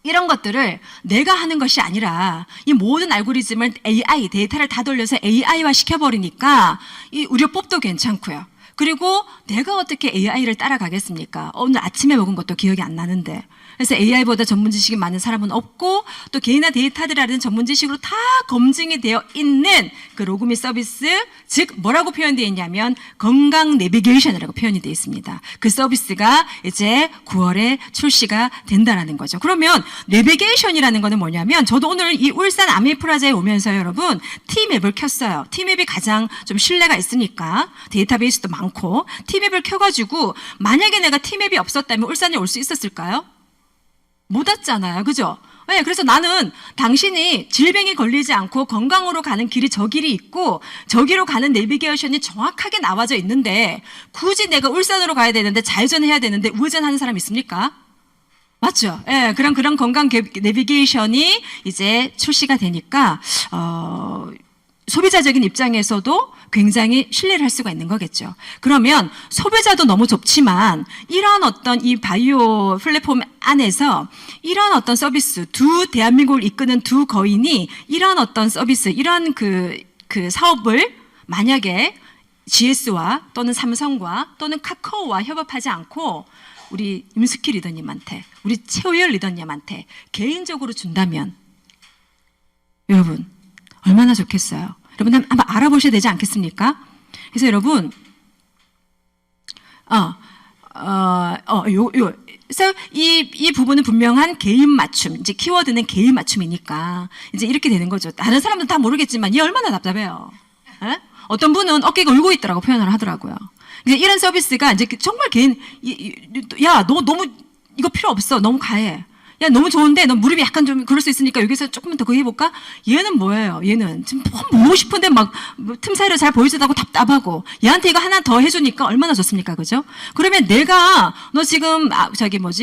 이런 것들을 내가 하는 것이 아니라 이 모든 알고리즘을 AI, 데이터를 다 돌려서 AI화 시켜버리니까 이 의료법도 괜찮고요. 그리고 내가 어떻게 AI를 따라가겠습니까? 오늘 아침에 먹은 것도 기억이 안 나는데. 그래서 AI보다 전문 지식이 많은 사람은 없고, 또 개인화 데이터들이라는 전문 지식으로 다 검증이 되어 있는 그 로그미 서비스, 즉 뭐라고 표현되어 있냐면 건강 내비게이션이라고 표현이 되어 있습니다. 그 서비스가 이제 9월에 출시가 된다라는 거죠. 그러면 내비게이션이라는 거는 뭐냐면, 저도 오늘 이 울산 아메이프라자에 오면서 여러분 T맵을 켰어요. T맵이 가장 좀 신뢰가 있으니까 데이터베이스도 많고, T맵을 켜가지고 만약에 내가 T맵이 없었다면 울산에 올 수 있었을까요? 못 왔잖아요. 그죠? 네, 그래서 나는 당신이 질병이 걸리지 않고 건강으로 가는 길이 저 길이 있고 저기로 가는 내비게이션이 정확하게 나와져 있는데, 굳이 내가 울산으로 가야 되는데 좌회전해야 되는데 우회전하는 사람 있습니까? 맞죠? 예, 그런 건강 내비게이션이 이제 출시가 되니까 소비자적인 입장에서도 굉장히 신뢰를 할 수가 있는 거겠죠. 그러면 소비자도 너무 좁지만 이런 어떤 이 바이오 플랫폼 안에서 이런 어떤 서비스, 대한민국을 이끄는 두 거인이 이런 어떤 서비스, 이런 그 사업을 만약에 GS와 또는 삼성과 또는 카카오와 협업하지 않고 우리 임숙희 리더님한테, 우리 최호열 리더님한테 개인적으로 준다면 여러분 얼마나 좋겠어요. 여러분 한번 알아보셔야 되지 않겠습니까? 그래서 여러분, 그래서 이 부분은 분명한 개인 맞춤, 이제 키워드는 개인 맞춤이니까 이제 이렇게 되는 거죠. 다른 사람들은 다 모르겠지만 얘 얼마나 답답해요. 에? 어떤 분은 어깨가 울고 있더라고 표현을 하더라고요. 이제 이런 서비스가 이제 정말 개인, 야, 너 너무 이거 필요 없어. 너무 가해. 야, 너무 좋은데 너 무릎이 약간 좀 그럴 수 있으니까 여기서 조금만 더 그거 해볼까? 얘는 뭐예요? 얘는 지금 보고 싶은데 막 틈 사이로 잘 보이지도 않고 답답하고, 얘한테 이거 하나 더 해주니까 얼마나 좋습니까? 그죠? 그러면 내가 너 지금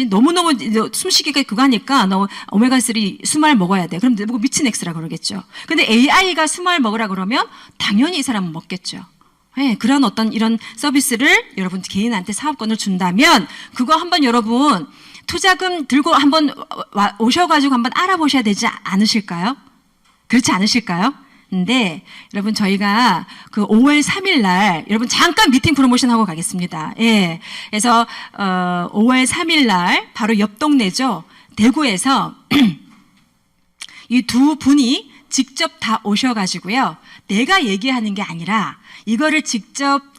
너무너무 숨쉬기가 그거 하니까 너 오메가3 수말 먹어야 돼. 그럼 내가 미친 X라 그러겠죠. 근데 AI가 수말 먹으라 그러면 당연히 이 사람은 먹겠죠. 네, 그런 어떤 이런 서비스를 여러분 개인한테 사업권을 준다면 그거 한번 여러분 투자금 들고 한번 오셔가지고 한번 알아보셔야 되지 않으실까요? 그렇지 않으실까요? 근데 여러분 저희가 그 5월 3일 날 여러분 잠깐 미팅 프로모션 하고 가겠습니다. 예. 그래서 5월 3일 날 바로 옆 동네죠. 대구에서 이 두 분이 직접 다 오셔가지고요. 내가 얘기하는 게 아니라 이거를 직접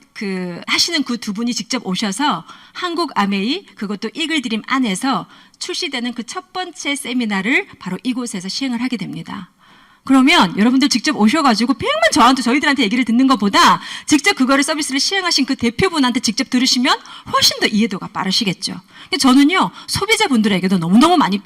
하시는 그 두 분이 직접 오셔서 한국 아메이, 그것도 이글드림 안에서 출시되는 그 첫 번째 세미나를 바로 이곳에서 시행을 하게 됩니다. 그러면 여러분들 직접 오셔가지고 백만 저희들한테 얘기를 듣는 것보다 직접 그거를 서비스를 시행하신 그 대표분한테 직접 들으시면 훨씬 더 이해도가 빠르시겠죠. 저는요 소비자분들에게도 너무너무 많이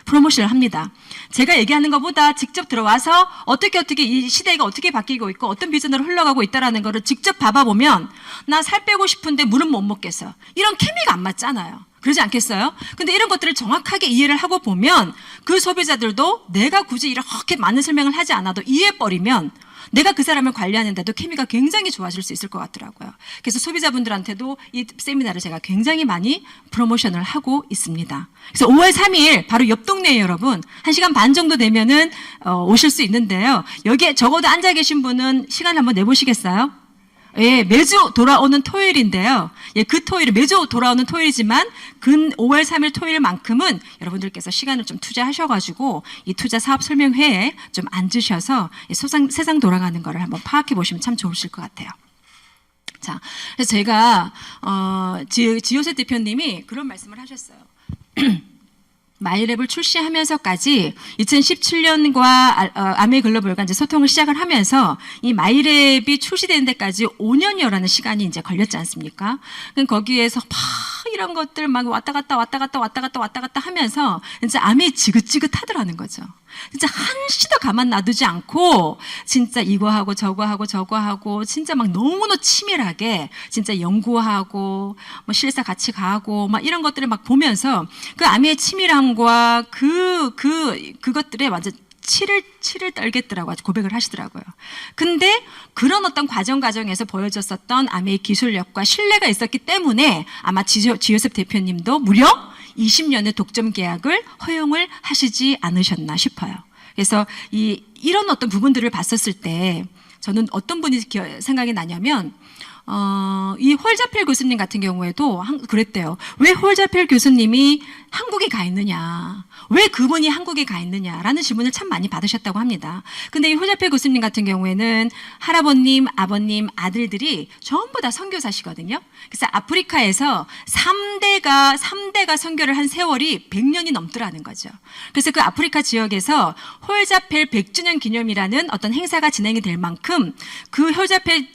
프로모션을 합니다. 제가 얘기하는 것보다 직접 들어와서 어떻게 이 시대가 어떻게 바뀌고 있고 어떤 비전으로 흘러가고 있다라는 거를 직접 봐보면 나 살 빼고 싶은데 물은 못 먹겠어. 이런 케미가 안 맞잖아요. 그러지 않겠어요? 근데 이런 것들을 정확하게 이해를 하고 보면 그 소비자들도 내가 굳이 이렇게 많은 설명을 하지 않아도 이해해버리면 내가 그 사람을 관리하는데도 케미가 굉장히 좋아질 수 있을 것 같더라고요. 그래서 소비자분들한테도 이 세미나를 제가 굉장히 많이 프로모션을 하고 있습니다. 그래서 5월 3일 바로 옆 동네에 여러분 1시간 반 정도 되면은 오실 수 있는데요. 여기에 적어도 앉아 계신 분은 시간 한번 내보시겠어요? 예, 매주 돌아오는 토요일인데요. 예, 그 토요일, 매주 돌아오는 토요일이지만 5월 3일 토요일만큼은 여러분들께서 시간을 좀 투자하셔가지고 이 투자 사업 설명회에 좀 앉으셔서 세상 돌아가는 거를 한번 파악해 보시면 참 좋으실 것 같아요. 자, 그래서 제가, 지효세 대표님이 그런 말씀을 하셨어요. 마이랩을 출시하면서까지 2017년과 아메이 글로벌과 이제 소통을 시작을 하면서 이 마이랩이 출시되는 데까지 5년여라는 시간이 이제 걸렸지 않습니까? 거기에서 막 이런 것들 막 왔다 갔다 하면서 진짜 아메이 지긋지긋하더라는 거죠. 진짜 한시도 가만 놔두지 않고 진짜 이거 하고 저거 하고 진짜 막 너무너무 치밀하게 진짜 연구하고 뭐 실사 같이 가고 막 이런 것들을 막 보면서 그 아미의 치밀함과 그것들에 완전 치를 떨겠더라고 아주 고백을 하시더라고요. 근데 그런 어떤 과정에서 보여줬었던 아메의 기술력과 신뢰가 있었기 때문에 아마 지요셉 대표님도 무려 20년의 독점 계약을 허용을 하시지 않으셨나 싶어요. 그래서 이런 어떤 부분들을 봤었을 때 저는 어떤 분이 생각이 나냐면 이 홀자필 교수님 같은 경우에도 그랬대요. 왜 홀자필 교수님이 한국에 가 있느냐? 왜 그분이 한국에 가 있느냐라는 질문을 참 많이 받으셨다고 합니다. 근데 이 홀자필 교수님 같은 경우에는 할아버님, 아버님, 아들들이 전부 다 선교사시거든요. 그래서 아프리카에서 3대가 선교를 한 세월이 100년이 넘더라는 거죠. 그래서 그 아프리카 지역에서 홀자필 100주년 기념이라는 어떤 행사가 진행이 될 만큼 그 홀자필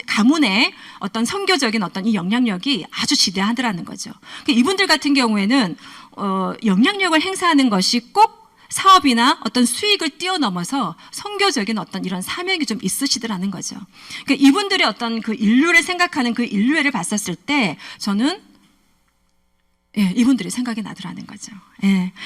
가문의 어떤 선교적인 어떤 이 영향력이 아주 지대하더라는 거죠. 이분들 같은 경우에는 영향력을 행사하는 것이 꼭 사업이나 어떤 수익을 뛰어넘어서 선교적인 어떤 이런 사명이 좀 있으시더라는 거죠. 그러니까 이분들의 어떤 그 인류를 생각하는 그 인류애를 봤었을 때 저는 이분들이 생각이 나더라는 거죠.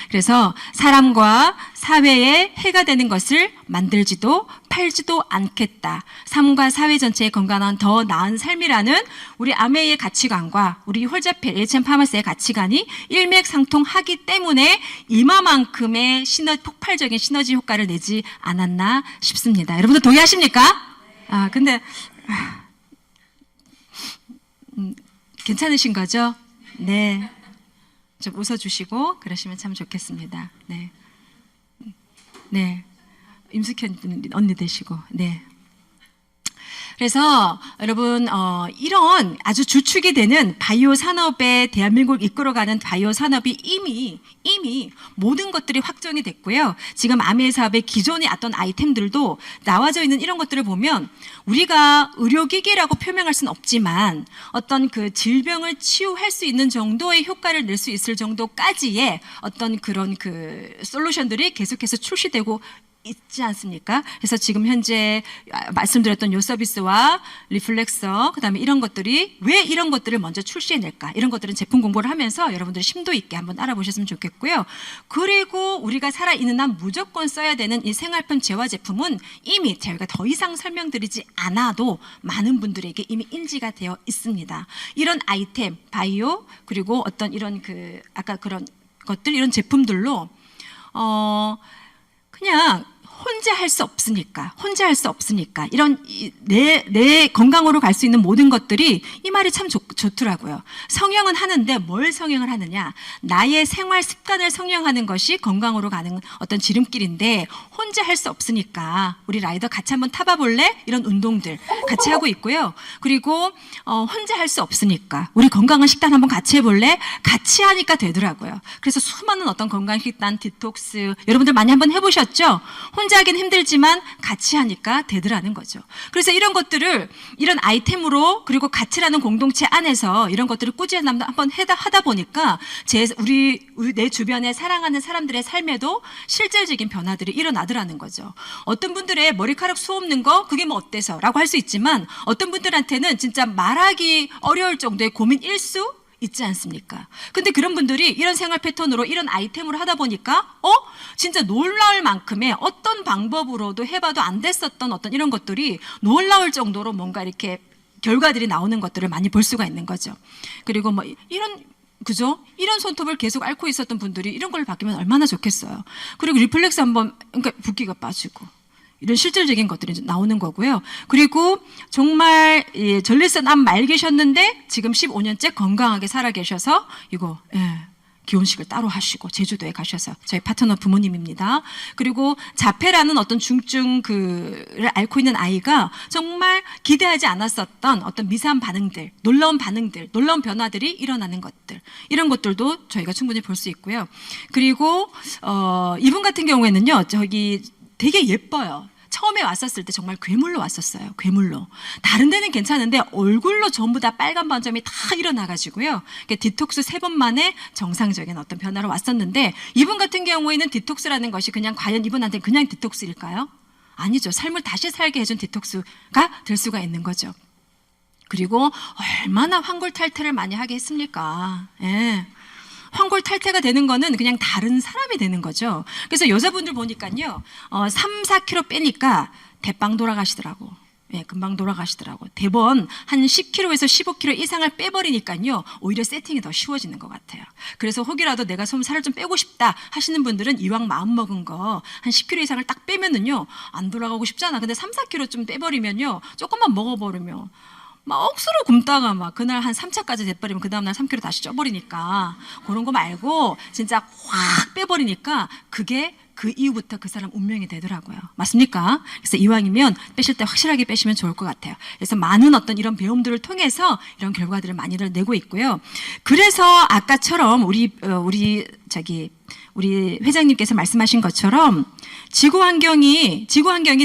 그래서 사람과 사회에 해가 되는 것을 만들지도 팔지도 않겠다. 삶과 사회 전체의 건강한 더 나은 삶이라는 우리 아메이의 가치관과 우리 홀자필 H.M. 파머스의 가치관이 일맥상통하기 때문에 이마만큼의 폭발적인 시너지 효과를 내지 않았나 싶습니다. 여러분들 동의하십니까? 근데 괜찮으신 거죠? 네. 좀 웃어주시고 그러시면 참 좋겠습니다. 네, 네, 임숙현 언니 되시고, 네. 그래서 여러분 이런 아주 주축이 되는 바이오 산업에 대한민국을 이끌어가는 바이오 산업이 이미 모든 것들이 확정이 됐고요. 지금 아메 사업의 기존의 어떤 아이템들도 나와져 있는 이런 것들을 보면 우리가 의료기기라고 표명할 수는 없지만 어떤 그 질병을 치유할 수 있는 정도의 효과를 낼 수 있을 정도까지의 어떤 그런 그 솔루션들이 계속해서 출시되고 있지 않습니까? 그래서 지금 현재 말씀드렸던 요 서비스와 리플렉서 그다음에 이런 것들이 왜 이런 것들을 먼저 출시해낼까? 이런 것들은 제품 공부를 하면서 여러분들이 심도 있게 한번 알아보셨으면 좋겠고요. 그리고 우리가 살아있는 한 무조건 써야 되는 이 생활품 재화 제품은 이미 저희가 더 이상 설명드리지 않아도 많은 분들에게 이미 인지가 되어 있습니다. 이런 아이템, 바이오 그리고 어떤 이런 그 아까 그런 것들 이런 제품들로 그냥 혼자 할 수 없으니까 이런 내 건강으로 갈 수 있는 모든 것들이 이 말이 참 좋더라고요. 성형은 하는데 뭘 성형을 하느냐? 나의 생활 습관을 성형하는 것이 건강으로 가는 어떤 지름길인데 혼자 할 수 없으니까 우리 라이더 같이 한번 타봐 볼래? 이런 운동들 같이 하고 있고요. 그리고 혼자 할 수 없으니까 우리 건강한 식단 한번 같이 해볼래? 같이 하니까 되더라고요. 그래서 수많은 어떤 건강 식단 디톡스 여러분들 많이 한번 해보셨죠? 혼자 하긴 힘들지만 같이 하니까 되더라는 거죠. 그래서 이런 것들을 이런 아이템으로 그리고 가치라는 공동체 안에서 이런 것들을 꾸준히 한번 하다 보니까 내 주변에 사랑하는 사람들의 삶에도 실질적인 변화들이 일어나더라는 거죠. 어떤 분들의 머리카락 수 없는 거 그게 뭐 어때서 라고 할 수 있지만 어떤 분들한테는 진짜 말하기 어려울 정도의 고민 일수 있지 않습니까? 근데 그런 분들이 이런 생활 패턴으로 이런 아이템으로 하다 보니까 진짜 놀라울 만큼의 어떤 방법으로도 해봐도 안 됐었던 어떤 이런 것들이 놀라울 정도로 뭔가 이렇게 결과들이 나오는 것들을 많이 볼 수가 있는 거죠. 그리고 뭐 그죠? 이런 손톱을 계속 앓고 있었던 분들이 이런 걸 바뀌면 얼마나 좋겠어요. 그리고 리플렉스 한번 그러니까 붓기가 빠지고 이런 실질적인 것들이 나오는 거고요. 그리고 정말 전립선 암 말기셨는데 지금 15년째 건강하게 살아 계셔서 이거 기혼식을 따로 하시고 제주도에 가셔서 저희 파트너 부모님입니다. 그리고 자폐라는 어떤 중증을 앓고 있는 아이가 정말 기대하지 않았었던 어떤 미세한 반응들, 놀라운 변화들이 일어나는 것들 이런 것들도 저희가 충분히 볼 수 있고요. 그리고 이분 같은 경우에는요. 저기 되게 예뻐요. 처음에 왔었을 때 정말 괴물로 왔었어요. 괴물로. 다른 데는 괜찮은데 얼굴로 전부 다 빨간 반점이 다 일어나가지고요. 디톡스 3번 만에 정상적인 어떤 변화로 왔었는데 이분 같은 경우에는 디톡스라는 것이 그냥 과연 이분한테는 그냥 디톡스일까요? 아니죠. 삶을 다시 살게 해준 디톡스가 될 수가 있는 거죠. 그리고 얼마나 환골탈태를 많이 하게 했습니까? 환골 탈태가 되는 거는 그냥 다른 사람이 되는 거죠. 그래서 여자분들 보니까요, 3, 4kg 빼니까 대빵 돌아가시더라고. 예, 금방 돌아가시더라고. 대번 한 10kg에서 15kg 이상을 빼버리니까요, 오히려 세팅이 더 쉬워지는 것 같아요. 그래서 혹이라도 내가 좀 살을 좀 빼고 싶다 하시는 분들은 이왕 마음 먹은 거 한 10kg 이상을 딱 빼면은요, 안 돌아가고 싶잖아. 근데 3, 4kg 좀 빼버리면요, 조금만 먹어버리면 막 억수로 굶다가 막 그날 한 3차까지 돼버리면 그 다음날 3kg 다시 쪄버리니까, 그런 거 말고 진짜 확 빼버리니까 그게 그 이후부터 그 사람 운명이 되더라고요. 맞습니까? 그래서 이왕이면 빼실 때 확실하게 빼시면 좋을 것 같아요. 그래서 많은 어떤 이런 배움들을 통해서 이런 결과들을 많이들 내고 있고요. 그래서 아까처럼 우리 회장님께서 말씀하신 것처럼 지구 환경이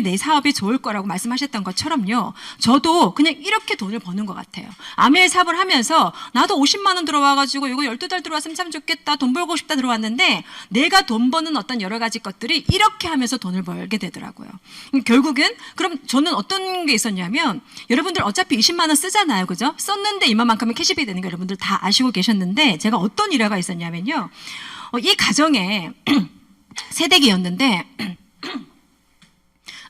내 사업이 좋을 거라고 말씀하셨던 것처럼요, 저도 그냥 이렇게 돈을 버는 것 같아요. 아메 사업을 하면서 나도 50만 원 들어와가지고 이거 12달 들어왔으면 참 좋겠다, 돈 벌고 싶다 들어왔는데, 내가 돈 버는 어떤 여러 가지 것들이 이렇게 하면서 돈을 벌게 되더라고요. 결국은 그럼 저는 어떤 게 있었냐면, 여러분들 어차피 20만 원 쓰잖아요, 그죠? 썼는데 이만큼은 캐시백이 되는 거 여러분들 다 아시고 계셨는데, 제가 어떤 일화가 있었냐면요, 이 가정에 새댁이었는데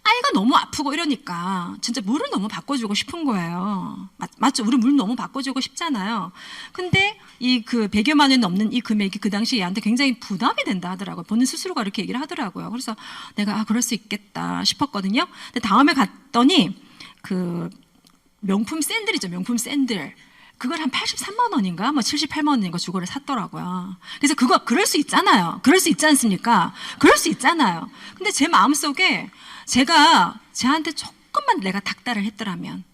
아이가 너무 아프고 이러니까 진짜 물을 너무 바꿔주고 싶은 거예요. 맞죠? 우리 물 너무 바꿔주고 싶잖아요. 근데 이 그 100여만 원이 넘는 이 금액이 그 당시 얘한테 굉장히 부담이 된다 하더라고요. 본인 스스로가 이렇게 얘기를 하더라고요. 그래서 내가 그럴 수 있겠다 싶었거든요. 근데 다음에 갔더니 그 명품 샌들이죠. 명품 샌들. 그걸 한 83만 원인가 뭐 78만 원인가 주고를 샀더라고요. 그래서 그럴 수 있잖아요. 그럴 수 있지 않습니까? 그럴 수 있잖아요. 근데 제 마음속에 제가 쟤한테 조금만 내가 닥달을 했더라면,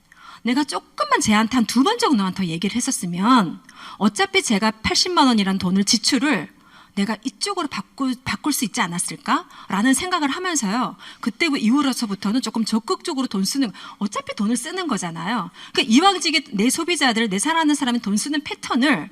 내가 조금만 쟤한테 한 2번 정도만 더 얘기를 했었으면, 어차피 제가 80만 원이라는 돈을 지출을 내가 이쪽으로 바꿀 수 있지 않았을까라는 생각을 하면서요, 그때 이후로서부터는 조금 적극적으로 돈 쓰는, 어차피 돈을 쓰는 거잖아요. 그러니까 이왕지게 내 소비자들, 내 사랑하는 사람이 돈 쓰는 패턴을,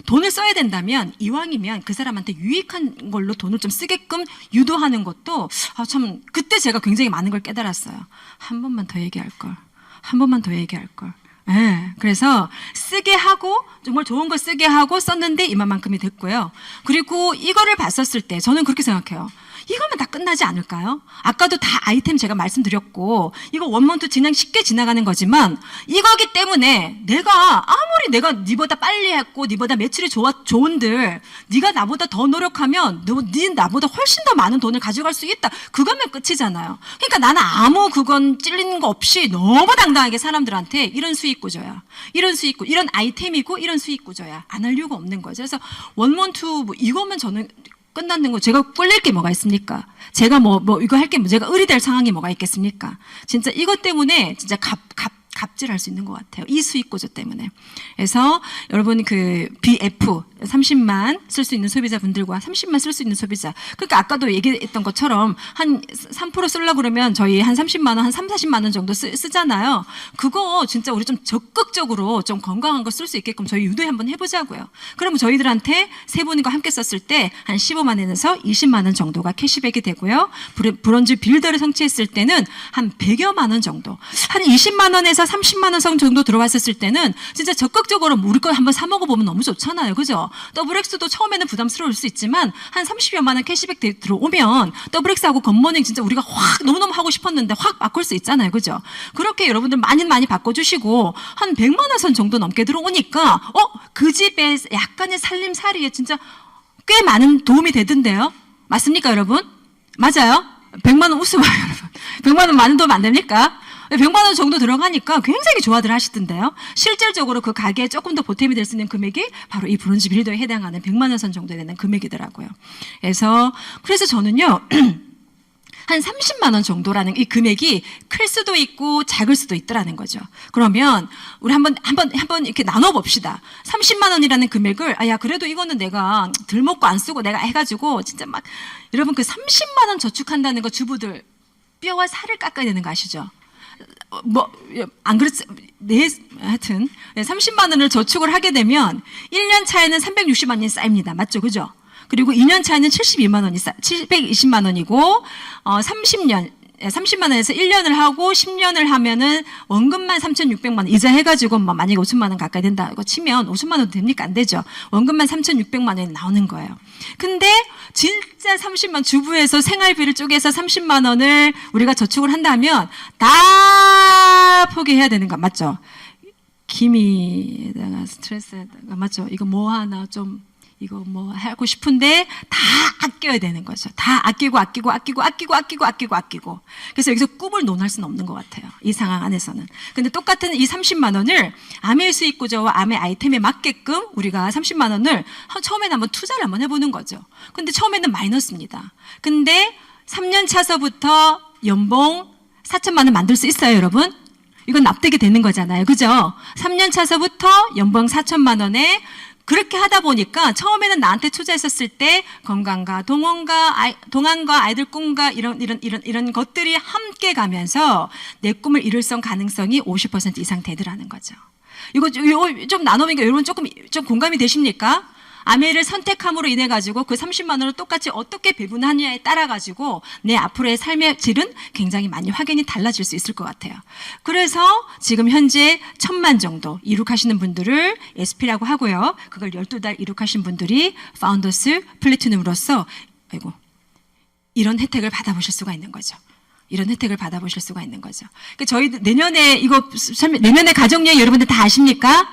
돈을 써야 된다면 이왕이면 그 사람한테 유익한 걸로 돈을 좀 쓰게끔 유도하는 것도, 참 그때 제가 굉장히 많은 걸 깨달았어요. 한 번만 더 얘기할 걸. 한 번만 더 얘기할 걸. 네, 그래서 쓰게 하고, 정말 좋은 거 쓰게 하고 썼는데 이만큼이 됐고요. 그리고 이거를 봤었을 때 저는 그렇게 생각해요. 이거면 다 끝나지 않을까요? 아까도 다 아이템 제가 말씀드렸고, 이거 원먼트 그냥 쉽게 지나가는 거지만, 이거기 때문에 아무리 내가 니보다 빨리 했고 니보다 매출이 좋은들 니가 나보다 더 노력하면 니 나보다 훨씬 더 많은 돈을 가져갈 수 있다, 그거면 끝이잖아요. 그러니까 나는 아무 그건 찔리는 거 없이 너무 당당하게 사람들한테 이런 수익 구조야, 이런 아이템이고 이런 수익 구조야, 안 할 이유가 없는 거죠. 그래서 원먼트 이거면 저는 끝났는 거, 제가 꿀릴 게 뭐가 있습니까? 제가 이거 할 게 제가 을이 될 상황이 뭐가 있겠습니까? 진짜 이것 때문에 진짜 갑질할 수 있는 것 같아요. 이 수익 구조 때문에. 그래서 여러분 그 BF 30만 쓸 수 있는 소비자분들과 30만 쓸 수 있는 소비자. 그러니까 아까도 얘기했던 것처럼 한 3% 쓰려고 그러면 저희 한 30만 원, 한 3, 40만 원 정도 쓰잖아요. 그거 진짜 우리 좀 적극적으로 좀 건강한 거 쓸 수 있게끔 저희 유도해 한번 해보자고요. 그러면 저희들한테 세 분과 함께 썼을 때 한 15만 원에서 20만 원 정도가 캐시백이 되고요. 브론즈 빌더를 성취했을 때는 한 100여만 원 정도. 한 20만 원에서 30만 원 선 정도 들어왔었을 때는 진짜 적극적으로 우리 거 한번 사 먹어보면 너무 좋잖아요. 그죠? 더블엑스도 처음에는 부담스러울 수 있지만 한 30여만 원 캐시백 들어오면 더블엑스하고 굿모닝 진짜 우리가 확 너무너무 하고 싶었는데 확 바꿀 수 있잖아요. 그죠? 그렇게 여러분들 많이 바꿔주시고 한 100만 원 선 정도 넘게 들어오니까 그 집에 약간의 살림살이에 진짜 꽤 많은 도움이 되던데요. 맞습니까 여러분? 맞아요? 100만 원 웃어봐요 여러분. 100만 원 많은 도움 안 됩니까? 100만 원 정도 들어가니까 굉장히 좋아들 하시던데요. 실질적으로 그 가게에 조금 더 보탬이 될 수 있는 금액이 바로 이 브론즈 빌더에 해당하는 100만 원 선 정도 되는 금액이더라고요. 그래서 저는요. 한 30만 원 정도라는 이 금액이 클 수도 있고 작을 수도 있더라는 거죠. 그러면 우리 한번 이렇게 나눠 봅시다. 30만 원이라는 금액을 그래도 이거는 내가 덜 먹고 안 쓰고 내가 해가지고 진짜 막 여러분 그 30만 원 저축한다는 거 주부들 뼈와 살을 깎아야 되는 거 아시죠? 안 그렇지. 하여튼 30만 원을 저축을 하게 되면 1년 차에는 360만 원이 쌓입니다. 맞죠? 그죠? 그리고 2년 차에는 72만 원이 720만 원이고 30년 30만 원에서 1년을 하고 10년을 하면은 원금만 3,600만 원 이자 해가지고 뭐 만약에 5천만 원 가까이 된다고 치면 50만 원도 됩니까? 안 되죠. 원금만 3,600만 원이 나오는 거예요. 근데 진짜 30만 주부에서 생활비를 쪼개서 30만 원을 우리가 저축을 한다면 다 포기해야 되는 거 맞죠? 기미에다가 스트레스에다가 맞죠? 이거 뭐 하나 좀 이거 뭐 하고 싶은데 다 아껴야 되는 거죠. 다 아끼고. 그래서 여기서 꿈을 논할 수는 없는 것 같아요. 이 상황 안에서는. 근데 똑같은 이 30만 원을 암의 수익 구조와 암의 아이템에 맞게끔 우리가 30만 원을 처음에는 한번 투자를 한번 해보는 거죠. 근데 처음에는 마이너스입니다. 근데 3년 차서부터 연봉 4천만 원 만들 수 있어요, 여러분? 이건 납득이 되는 거잖아요. 그죠? 3년 차서부터 연봉 4천만 원에 그렇게 하다 보니까 처음에는 나한테 투자했었을 때 건강과 동안과 아이들 꿈과 이런 것들이 함께 가면서 내 꿈을 이룰 가능성이 50% 이상 되더라는 거죠. 이거 좀 나눠보니까 여러분 좀 공감이 되십니까? 아메를 선택함으로 인해 가지고 그 30만 원을 똑같이 어떻게 배분하느냐에 따라 가지고 내 앞으로의 삶의 질은 굉장히 많이 확연히 달라질 수 있을 것 같아요. 그래서 지금 현재 1,000만 정도 이룩하시는 분들을 SP라고 하고요. 그걸 12달 이룩하신 분들이 파운더스 플래티넘으로서 이런 혜택을 받아보실 수가 있는 거죠. 이런 혜택을 받아보실 수가 있는 거죠. 그러니까 저희 내년에 가족여행 여러분들 다 아십니까?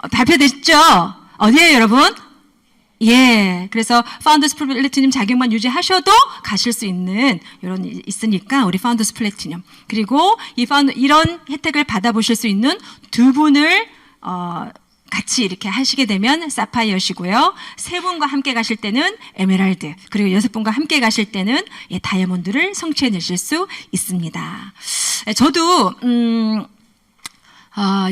발표됐죠? 어디에요, 여러분? 예, 그래서 파운더스 플래티넘 자격만 유지하셔도 가실 수 있는 이런 있으니까 우리 파운더스 플래티넘 그리고 이런 혜택을 받아보실 수 있는 두 분을 같이 이렇게 하시게 되면 사파이어시고요. 3분과 함께 가실 때는 에메랄드 그리고 6분과 함께 가실 때는 다이아몬드를 성취해내실 수 있습니다. 저도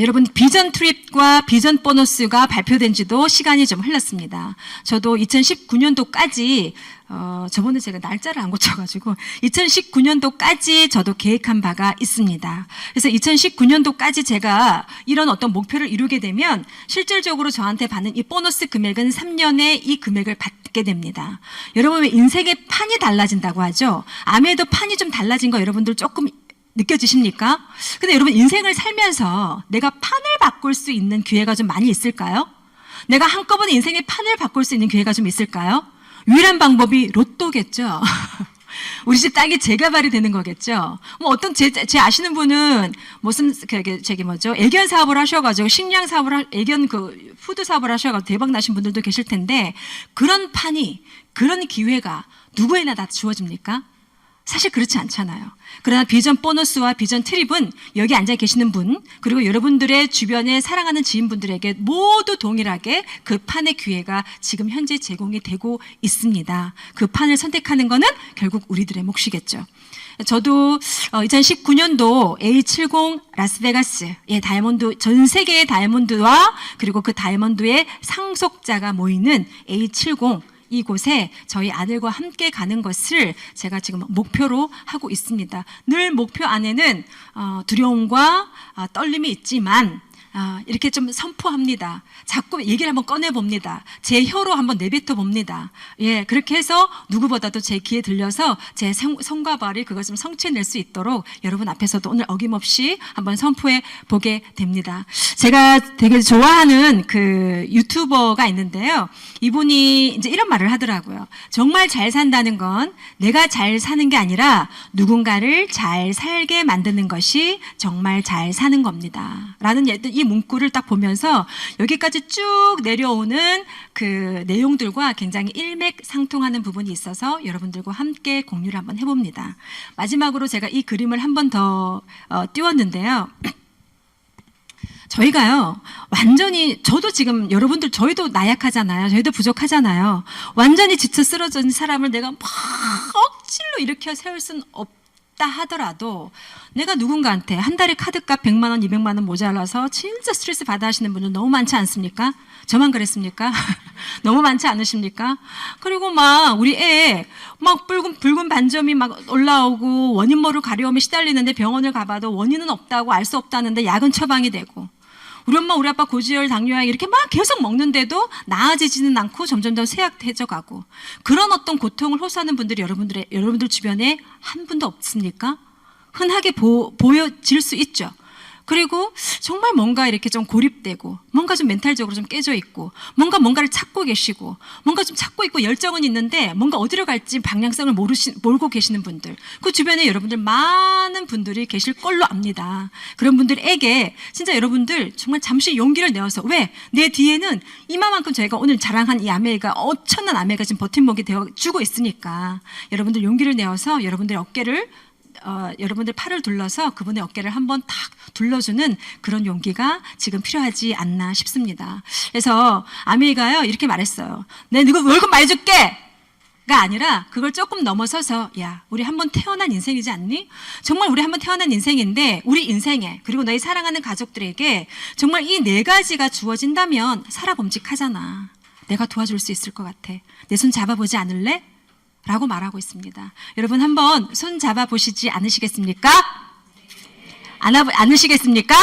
여러분 비전 트립과 비전 보너스가 발표된 지도 시간이 좀 흘렀습니다. 저도 2019년도까지 저번에 제가 날짜를 안 고쳐가지고 2019년도까지 저도 계획한 바가 있습니다. 그래서 2019년도까지 제가 이런 어떤 목표를 이루게 되면 실질적으로 저한테 받는 이 보너스 금액은 3년에 이 금액을 받게 됩니다. 여러분 왜 인생의 판이 달라진다고 하죠? 암에도 판이 좀 달라진 거 여러분들 조금 느껴지십니까? 근데 여러분 인생을 살면서 내가 판을 바꿀 수 있는 기회가 좀 많이 있을까요? 내가 한꺼번에 인생의 판을 바꿀 수 있는 기회가 좀 있을까요? 유일한 방법이 로또겠죠. 우리 집 땅이 재개발이 되는 거겠죠. 뭐 어떤 제 아시는 분은 무슨 애견 사업을 하셔가지고 식량 사업을 애견 푸드 사업을 하셔가지고 대박 나신 분들도 계실 텐데 그런 판이 그런 기회가 누구에나 다 주어집니까? 사실 그렇지 않잖아요. 그러나 비전 보너스와 비전 트립은 여기 앉아 계시는 분 그리고 여러분들의 주변에 사랑하는 지인분들에게 모두 동일하게 그 판의 기회가 지금 현재 제공이 되고 있습니다. 그 판을 선택하는 것은 결국 우리들의 몫이겠죠. 저도 2019년도 A70 라스베가스 다이아몬드 전 세계의 다이아몬드와 그리고 그 다이아몬드의 상속자가 모이는 A70 이곳에 저희 아들과 함께 가는 것을 제가 지금 목표로 하고 있습니다. 늘 목표 안에는 두려움과 떨림이 있지만 이렇게 좀 선포합니다. 자꾸 얘기를 한번 꺼내봅니다. 제 혀로 한번 내뱉어 봅니다. 예, 그렇게 해서 누구보다도 제 귀에 들려서 제 손과 발이 그걸 좀 성취해낼 수 있도록 여러분 앞에서도 오늘 어김없이 한번 선포해 보게 됩니다. 제가 되게 좋아하는 그 유튜버가 있는데요. 이분이 이제 이런 말을 하더라고요. 정말 잘 산다는 건 내가 잘 사는 게 아니라 누군가를 잘 살게 만드는 것이 정말 잘 사는 겁니다. 라는 이 문구를 딱 보면서 여기까지 쭉 내려오는 그 내용들과 굉장히 일맥상통하는 부분이 있어서 여러분들과 함께 공유를 한번 해봅니다. 마지막으로 제가 이 그림을 한 번 더 띄웠는데요. 저희가요, 완전히, 저도 지금, 여러분들, 저희도 나약하잖아요. 저희도 부족하잖아요. 완전히 지쳐 쓰러진 사람을 내가 막 억지로 일으켜 세울 순 없다 하더라도, 내가 누군가한테 한 달에 카드값 100만 원, 200만 원 모자라서 진짜 스트레스 받아 하시는 분들 너무 많지 않습니까? 저만 그랬습니까? 너무 많지 않으십니까? 그리고 막 우리 애 막 붉은 반점이 막 올라오고 원인 모를 가려움에 시달리는데 병원을 가봐도 원인은 없다고 알 수 없다는데 약은 처방이 되고 우리 엄마 우리 아빠 고지혈 당뇨약 이렇게 막 계속 먹는데도 나아지지는 않고 점점 더 쇠약해져 가고 그런 어떤 고통을 호소하는 분들이 여러분들 주변에 한 분도 없습니까? 흔하게 보여질 수 있죠. 그리고 정말 뭔가 이렇게 좀 고립되고 뭔가 좀 멘탈적으로 좀 깨져 있고 뭔가를 찾고 계시고 뭔가 좀 찾고 있고 열정은 있는데 뭔가 어디로 갈지 방향성을 모르고 계시는 분들, 그 주변에 여러분들 많은 분들이 계실 걸로 압니다. 그런 분들에게 진짜 여러분들 정말 잠시 용기를 내어서, 왜? 내 뒤에는 이마만큼 저희가 오늘 자랑한 이 아메가, 엄청난 아메가 지금 버팀목이 되어 주고 있으니까 여러분들 용기를 내어서 여러분들 어깨를 여러분들 팔을 둘러서 그분의 어깨를 한번 탁 둘러주는 그런 용기가 지금 필요하지 않나 싶습니다. 그래서 아미가요 이렇게 말했어요. 내 누구 월급 많이 줄게! 가 아니라 그걸 조금 넘어서서, 야, 우리 한번 태어난 인생이지 않니? 정말 우리 한번 태어난 인생인데 우리 인생에, 그리고 너희 사랑하는 가족들에게 정말 이 네 가지가 주어진다면 살아봄직하잖아. 내가 도와줄 수 있을 것 같아. 내 손 잡아보지 않을래? 라고 말하고 있습니다. 여러분 한번 손 잡아보시지 않으시겠습니까? 않으시겠습니까?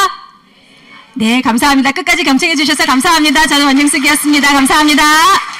네, 감사합니다. 끝까지 경청해 주셔서 감사합니다. 저는 원영숙이었습니다. 감사합니다.